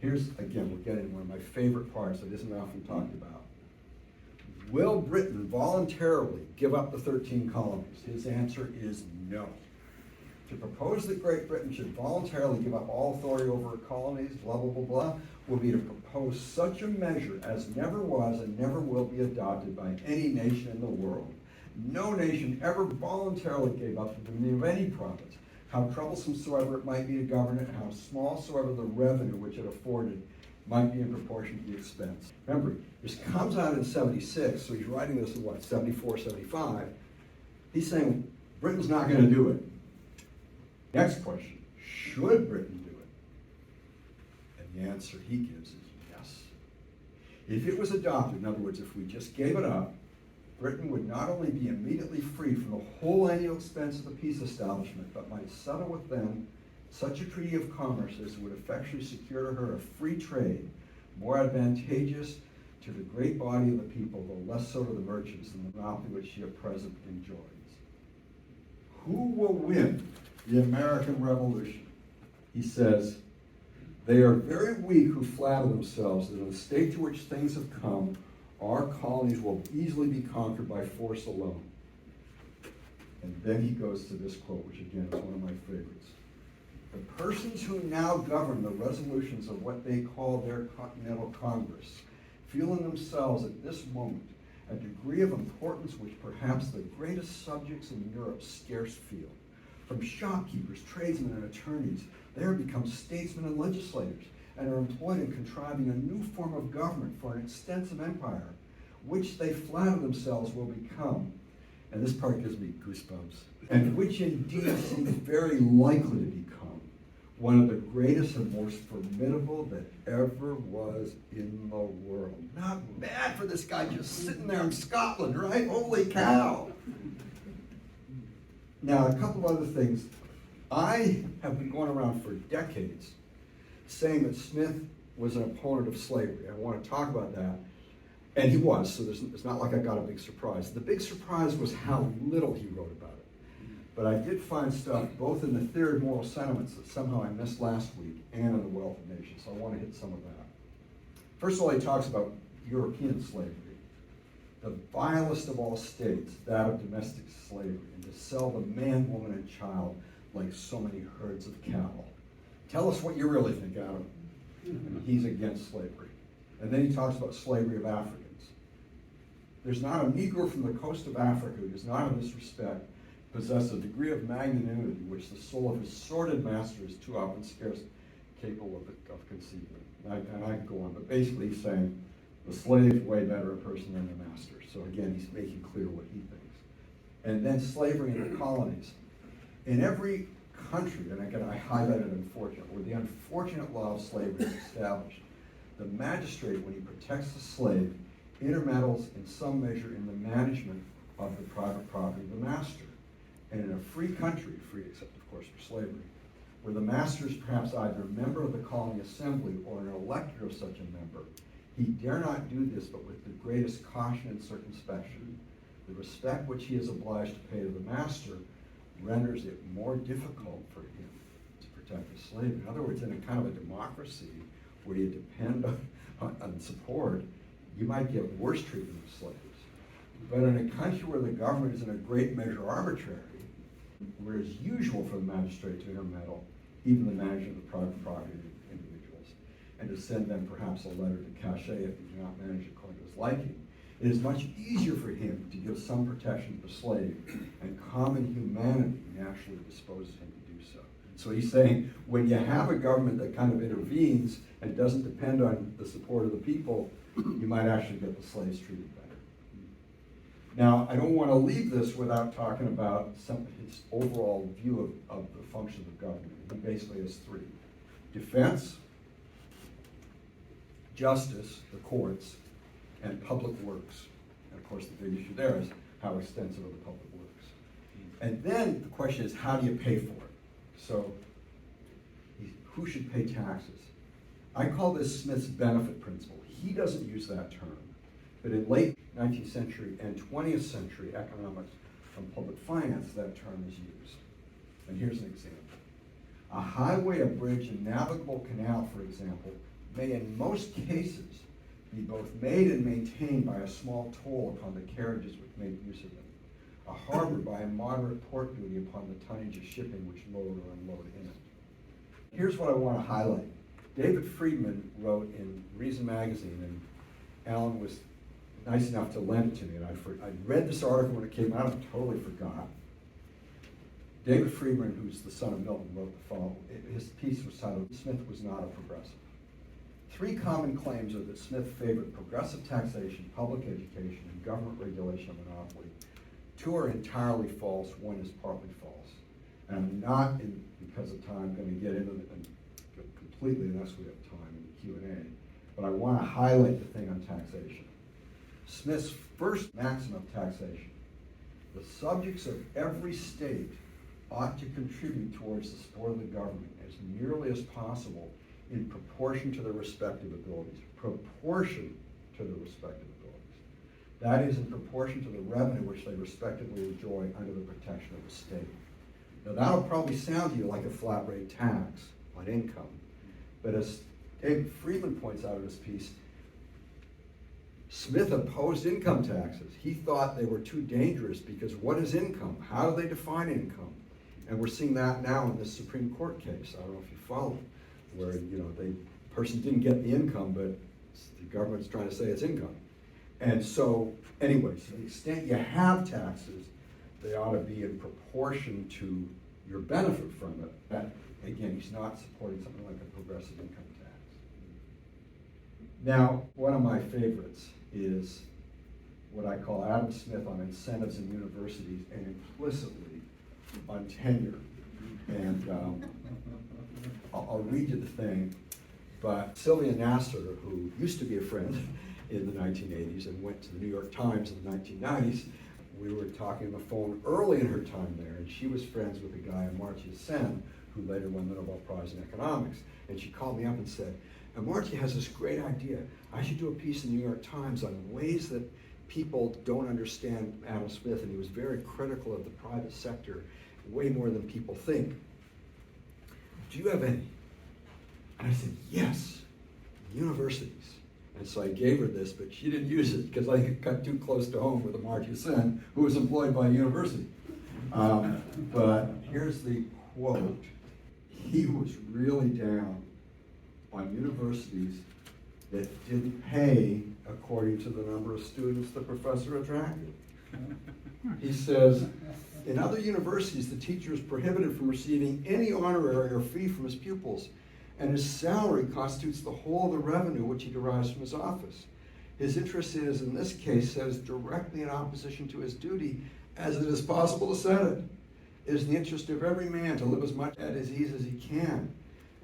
here's, again, we're getting one of my favorite parts that isn't often talked about. Will Britain voluntarily give up the 13 colonies? His answer is no. To propose that Great Britain should voluntarily give up all authority over her colonies, blah, blah, blah, blah, will be to propose such a measure as never was and never will be adopted by any nation in the world. No nation ever voluntarily gave up the dominion of any province, how troublesome soever it might be to govern it, how small soever the revenue which it afforded might be in proportion to the expense. Remember, this comes out in 76, so he's writing this in what, 74, 75. He's saying Britain's not going to do it. Next question, should Britain do it? And the answer he gives is yes. If it was adopted, in other words, if we just gave it up, Britain would not only be immediately free from the whole annual expense of the peace establishment, but might settle with them such a treaty of commerce as would effectually secure to her a free trade, more advantageous to the great body of the people, though less so to the merchants than the monopoly which she at present enjoys. Who will win the American Revolution? He says, they are very weak who flatter themselves that in the state to which things have come, our colonies will easily be conquered by force alone. And then he goes to this quote, which again is one of my favorites. The persons who now govern the resolutions of what they call their Continental Congress feel in themselves at this moment a degree of importance which perhaps the greatest subjects in Europe scarce feel. From shopkeepers, tradesmen, and attorneys, they are become statesmen and legislators, and are employed in contriving a new form of government for an extensive empire, which they flatter themselves will become, and this part gives me goosebumps, and which indeed seems very likely to become one of the greatest and most formidable that ever was in the world. Not bad for this guy just sitting there in Scotland, right? Holy cow! Now, a couple other things I have been going around for decades saying that Smith was an opponent of slavery. I want to talk about that. And he was, so it's not like I got a big surprise. The big surprise was how little he wrote about it. But I did find stuff both in the Theory of Moral Sentiments that somehow I missed last week and in The Wealth of Nations, so I want to hit some of that. First of all, he talks about European slavery, the vilest of all states, that of domestic slavery, and to sell the man, woman, and child like so many herds of cattle. Tell us what you really think, Adam. And he's against slavery. And then he talks about slavery of Africans. There's not a Negro from the coast of Africa who does not, in this respect, possess a degree of magnanimity which the soul of his sordid master is too often scarce capable of conceiving. And I can go on, but basically he's saying the slave is way better a person than the master. So again, he's making clear what he thinks. And then slavery in the colonies. In every country, and again I highlighted unfortunate, where the unfortunate law of slavery is established, the magistrate, when he protects the slave, intermeddles in some measure in the management of the private property of the master. And in a free country, free except of course for slavery, where the master is perhaps either a member of the colony assembly or an elector of such a member, he dare not do this but with the greatest caution and circumspection. The respect which he is obliged to pay to the master renders it more difficult for him to protect the slave. In other words, in a kind of a democracy where you depend on support, you might get worse treatment of slaves. But in a country where the government is in a great measure arbitrary, where it's usual for the magistrate to intermeddle even the management of the private property of individuals, and to send them perhaps a letter to cachet if they do not manage according to his liking, it is much easier for him to give some protection to the slave, and common humanity naturally disposes him to do so. So he's saying, when you have a government that kind of intervenes and doesn't depend on the support of the people, you might actually get the slaves treated better. Now, I don't want to leave this without talking about his overall view of the functions of government. He basically has three: defense, justice, the courts, and public works. And of course, the big issue there is how extensive are the public works. And then the question is, how do you pay for it? So, who should pay taxes? I call this Smith's benefit principle. He doesn't use that term, but in late 19th century and 20th century economics and public finance, that term is used. And here's an example. A highway, a bridge, a navigable canal, for example, may in most cases be both made and maintained by a small toll upon the carriages which make use of it. A harbor by a moderate port duty upon the tonnage of shipping which load or unload in it. Here's what I want to highlight. David Friedman wrote in Reason magazine, and Alan was nice enough to lend it to me, and I read this article when it came out and totally forgot. David Friedman, who's the son of Milton, wrote the following. His piece was titled, "Smith was not a progressive." Three common claims are that Smith favored progressive taxation, public education, and government regulation of monopoly. Two are entirely false, one is partly false. And I'm not, because of time, going to get into it completely unless we have time in the Q&A, but I want to highlight the thing on taxation. Smith's first maxim of taxation: the subjects of every state ought to contribute towards the support of the government as nearly as possible in proportion to their respective abilities. Proportion to their respective abilities. That is, in proportion to the revenue which they respectively enjoy under the protection of the state. Now that'll probably sound to you like a flat rate tax on income, but as David Friedman points out in his piece, Smith opposed income taxes. He thought they were too dangerous because what is income? How do they define income? And we're seeing that now in this Supreme Court case. I don't know if you follow, where the person didn't get the income, but the government's trying to say it's income. And so, anyway, to the extent you have taxes, they ought to be in proportion to your benefit from it. That, again, he's not supporting something like a progressive income tax. Now, one of my favorites is what I call Adam Smith on incentives in universities and implicitly on tenure. And I'll read you the thing, but Sylvia Nasser, who used to be a friend in the 1980s and went to the New York Times in the 1990s, we were talking on the phone early in her time there, and she was friends with a guy, Amartya Sen, who later won the Nobel Prize in economics. And she called me up and said, Amartya has this great idea. I should do a piece in the New York Times on ways that people don't understand Adam Smith, and he was very critical of the private sector, way more than people think. Do you have any? And I said, yes, universities. And so I gave her this, but she didn't use it because I got too close to home with Amartya Sen, who was employed by a university. But here's the quote. He was really down on universities that didn't pay according to the number of students the professor attracted. He says, in other universities, the teacher is prohibited from receiving any honorary or fee from his pupils, and his salary constitutes the whole of the revenue which he derives from his office. His interest is, in this case, set as directly in opposition to his duty as it is possible to set it. It is the interest of every man to live as much at his ease as he can.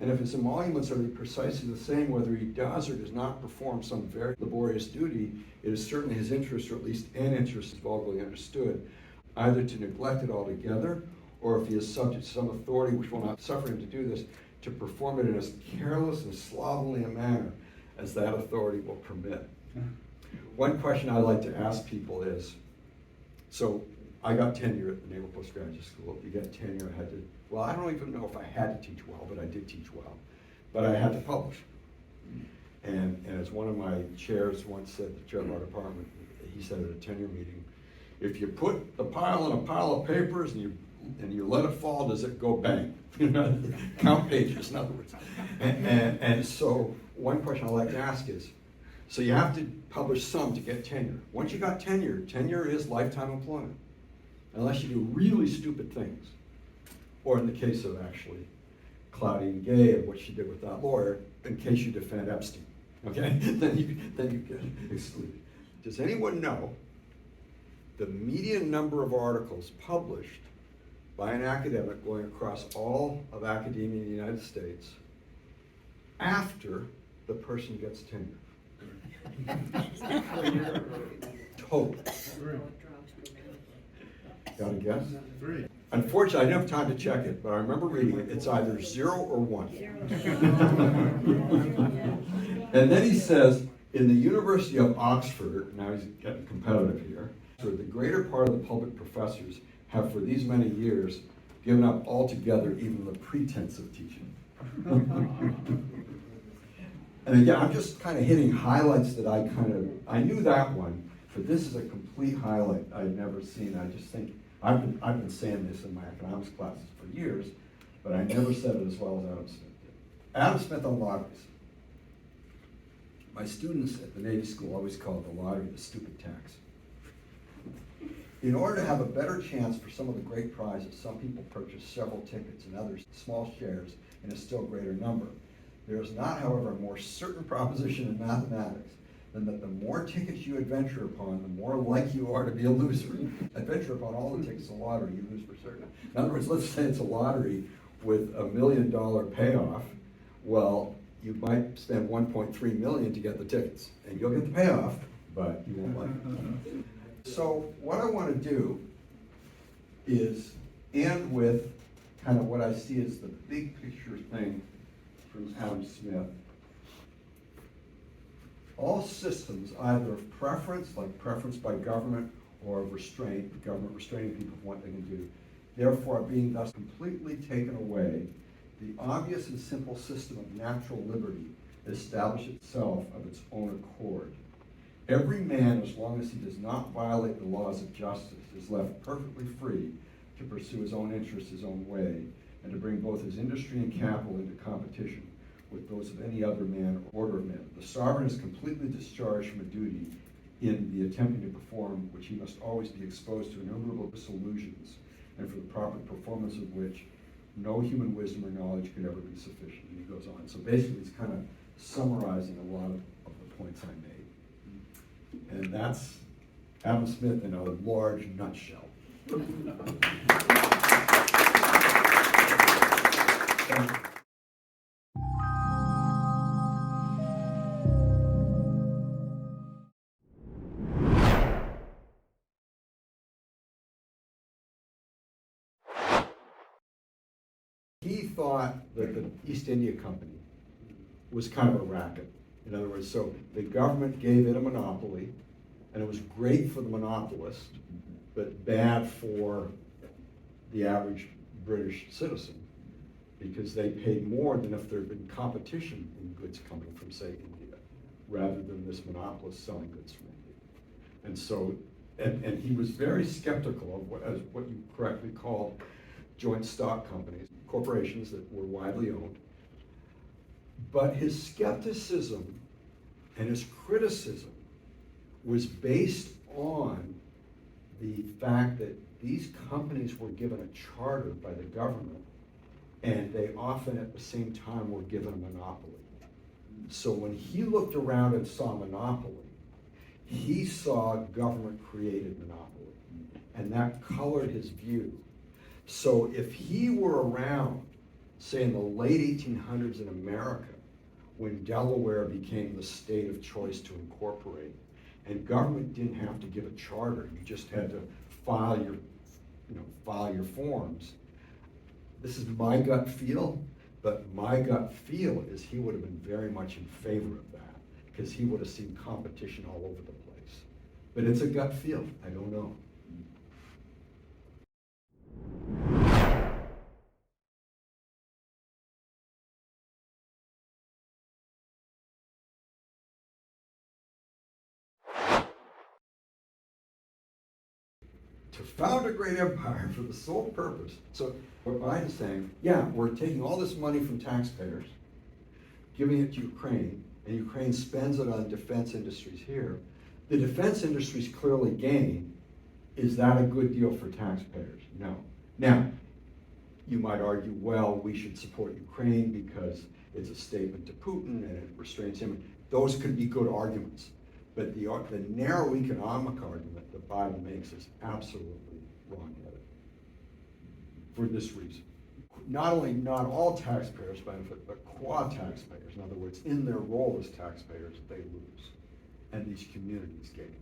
And if his emoluments are precisely the same, whether he does or does not perform some very laborious duty, it is certainly his interest, or at least an interest is vulgarly understood, either to neglect it altogether, or if he is subject to some authority which will not suffer him to do this, to perform it in as careless and slovenly a manner as that authority will permit. One question I like to ask people is, so I got tenure at the Naval Postgraduate School. You get tenure, I had to, well, I don't even know if I had to teach well, but I did teach well. But I had to publish. And as one of my chairs once said, the chair of our department, he said at a tenure meeting, if you put the pile in a pile of papers and you let it fall, does it go bang? Count pages, in other words. And so one question I like to ask is, so you have to publish some to get tenure. Once you got tenure, tenure is lifetime employment, unless you do really stupid things. Or in the case of actually Claudia Gay and what she did with that lawyer, in case you defend Epstein, okay? then you get excluded. Does anyone know the median number of articles published by an academic going across all of academia in the United States after the person gets tenure? Total. Got a guess? 3. Unfortunately, I didn't have time to check it, but I remember reading it. It's either 0 or 1. And then he says, in the University of Oxford, now he's getting competitive here, so the greater part of the public professors have for these many years given up altogether even the pretense of teaching. And again, I'm just kind of hitting highlights that I knew that one, but this is a complete highlight I'd never seen. I just think, I've been saying this in my economics classes for years, but I never said it as well as Adam Smith did. Adam Smith on lotteries. My students at the Navy School always called the lottery the stupid tax. In order to have a better chance for some of the great prizes, some people purchase several tickets and others small shares in a still greater number. There is not, however, a more certain proposition in mathematics than that the more tickets you adventure upon, the more like you are to be a loser. Adventure upon all the tickets in the lottery, you lose for certain. In other words, let's say it's a lottery with $1 million payoff. Well, you might spend $1.3 million to get the tickets, and you'll get the payoff, but you won't like it. So what I want to do is end with kind of what I see as the big picture thing from Adam Smith. All systems, either of preference, like preference by government, or of restraint, the government restraining people from what they can do, therefore are being thus completely taken away, the obvious and simple system of natural liberty establishes itself of its own accord. Every man, as long as he does not violate the laws of justice, is left perfectly free to pursue his own interests his own way, and to bring both his industry and capital into competition with those of any other man or order of men. The sovereign is completely discharged from a duty in the attempting to perform which he must always be exposed to innumerable disillusions, and for the proper performance of which no human wisdom or knowledge could ever be sufficient. And he goes on. So basically, he's kind of summarizing a lot of the points I made. And that's Adam Smith in a large nutshell. Thank you. he thought that the East India Company was kind of a racket. In other words, so the government gave it a monopoly, and it was great for the monopolist, but bad for the average British citizen, because they paid more than if there had been competition in goods coming from, say, India, rather than this monopolist selling goods from India. And so, and he was very skeptical of what you correctly called joint stock companies, corporations that were widely owned. But his skepticism and his criticism was based on the fact that these companies were given a charter by the government, and they often at the same time were given a monopoly. So when he looked around and saw monopoly, he saw government-created monopoly, and that colored his view. So if he were around, say in the late 1800s in America, when Delaware became the state of choice to incorporate, and government didn't have to give a charter, you just had to file your forms. This is my gut feel, but my gut feel is he would have been very much in favor of that, because he would have seen competition all over the place. But it's a gut feel, I don't know. To found a great empire for the sole purpose. So what Biden's saying, yeah, we're taking all this money from taxpayers, giving it to Ukraine, and Ukraine spends it on defense industries here. The defense industries clearly gain. Is that a good deal for taxpayers? No. Now, you might argue, well, we should support Ukraine because it's a statement to Putin and it restrains him. Those could be good arguments. But the narrow economic argument that Biden makes is absolutely wrong-headed for this reason. Not only not all taxpayers benefit, but qua-taxpayers. In other words, in their role as taxpayers, they lose, and these communities gain.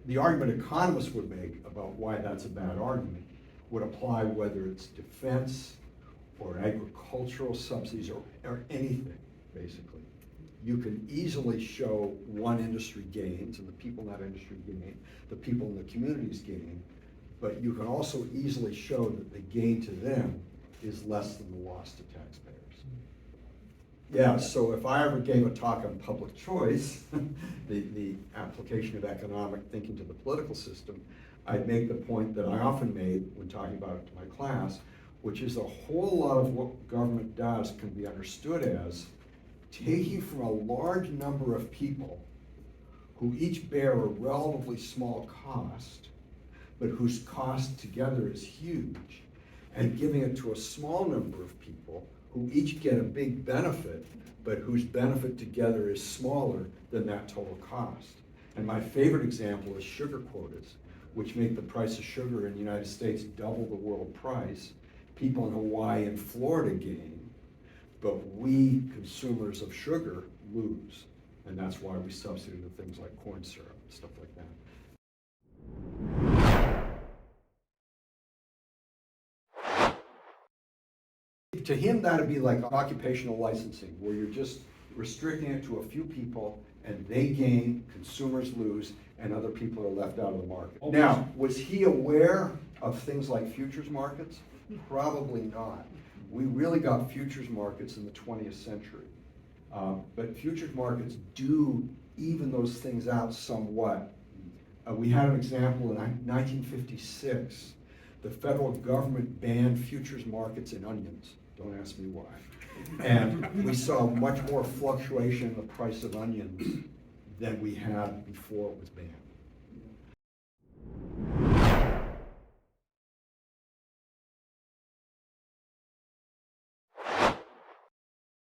The argument economists would make about why that's a bad argument would apply whether it's defense or agricultural subsidies or anything, basically. You can easily show one industry gains and the people in that industry gain, the people in the communities gain, but you can also easily show that the gain to them is less than the loss to taxpayers. Yeah, so if I ever gave a talk on public choice, the application of economic thinking to the political system, I'd make the point that I often made when talking about it to my class, which is a whole lot of what government does can be understood as taking from a large number of people who each bear a relatively small cost, but whose cost together is huge, and giving it to a small number of people who each get a big benefit, but whose benefit together is smaller than that total cost. And my favorite example is sugar quotas, which make the price of sugar in the United States double the world price. People in Hawaii and Florida gain, but we consumers of sugar lose. And that's why we substitute things like corn syrup, stuff like that. To him, that'd be like occupational licensing, where you're just restricting it to a few people and they gain, consumers lose, and other people are left out of the market. Now, was he aware of things like futures markets? Probably not. We really got futures markets in the 20th century. But futures markets do even those things out somewhat. We had an example in 1956. The federal government banned futures markets in onions. Don't ask me why. And we saw much more fluctuation in the price of onions than we had before it was banned.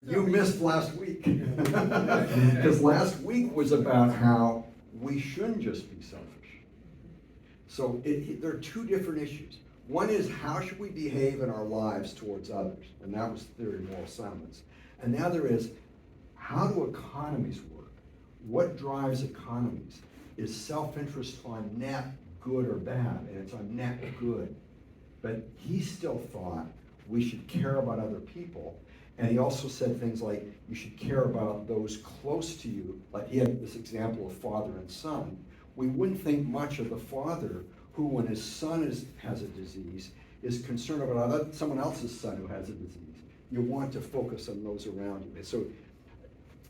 You missed last week. Because last week was about how we shouldn't just be selfish. So there are two different issues. One is how should we behave in our lives towards others? And that was the theory of moral sentiments. And the other is how do economies work? What drives economies? Is self-interest on net good or bad? And it's on net good. But he still thought, we should care about other people. And he also said things like, you should care about those close to you. Like he had this example of father and son. We wouldn't think much of the father who, when his son has a disease, is concerned about someone else's son who has a disease. You want to focus on those around you. So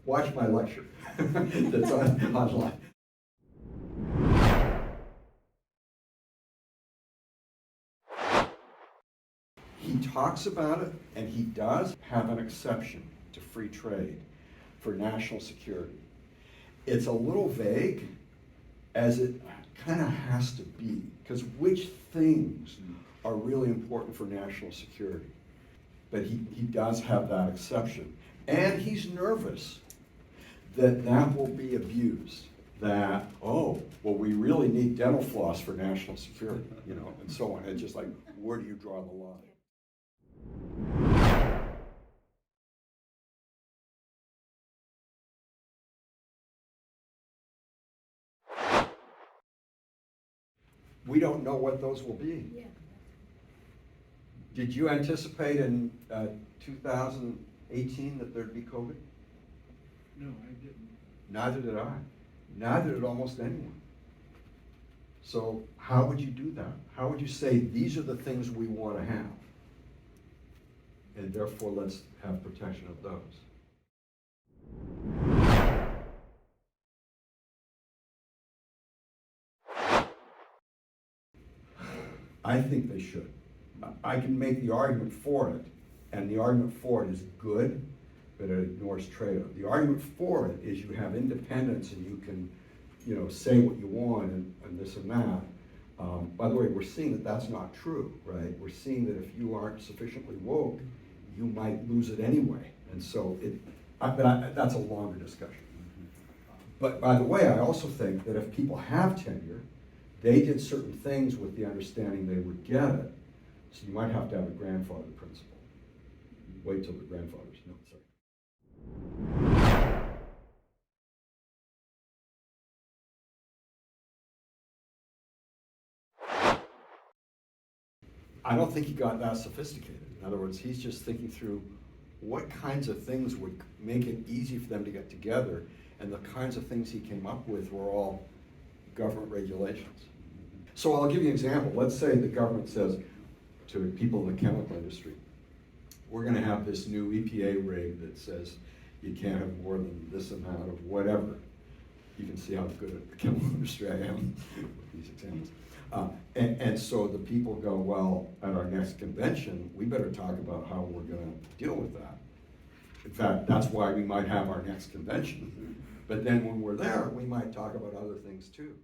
watch my lecture that's online. He talks about it, and he does have an exception to free trade for national security. It's a little vague, as it kind of has to be, because which things are really important for national security? But he does have that exception. And he's nervous that that will be abused. That, oh, well, we really need dental floss for national security, you know, and so on. It's just like, where do you draw the line? We don't know what those will be. Yeah. Did you anticipate in 2018 that there'd be COVID? No, I didn't. Neither did I. Neither did almost anyone. So how would you do that? How would you say, these are the things we want to have, and therefore let's have protection of those? I think they should. I can make the argument for it, and the argument for it is good, but it ignores trade-off. The argument for it is you have independence and you can, you know, say what you want and this and that. By the way, we're seeing that that's not true, right? We're seeing that if you aren't sufficiently woke, you might lose it anyway. And so that's a longer discussion. But by the way, I also think that if people have tenure, they did certain things with the understanding they would get it. So you might have to have a grandfather principle. Wait till the grandfathers. No, sorry. I don't think he got that sophisticated. In other words, he's just thinking through what kinds of things would make it easy for them to get together, and the kinds of things he came up with were all government regulations. So I'll give you an example. Let's say the government says to people in the chemical industry, we're going to have this new EPA rig that says you can't have more than this amount of whatever. You can see how good at the chemical industry I am with these examples. And so the people go, well, at our next convention, we better talk about how we're going to deal with that. In fact, that's why we might have our next convention. But then when we're there, we might talk about other things too.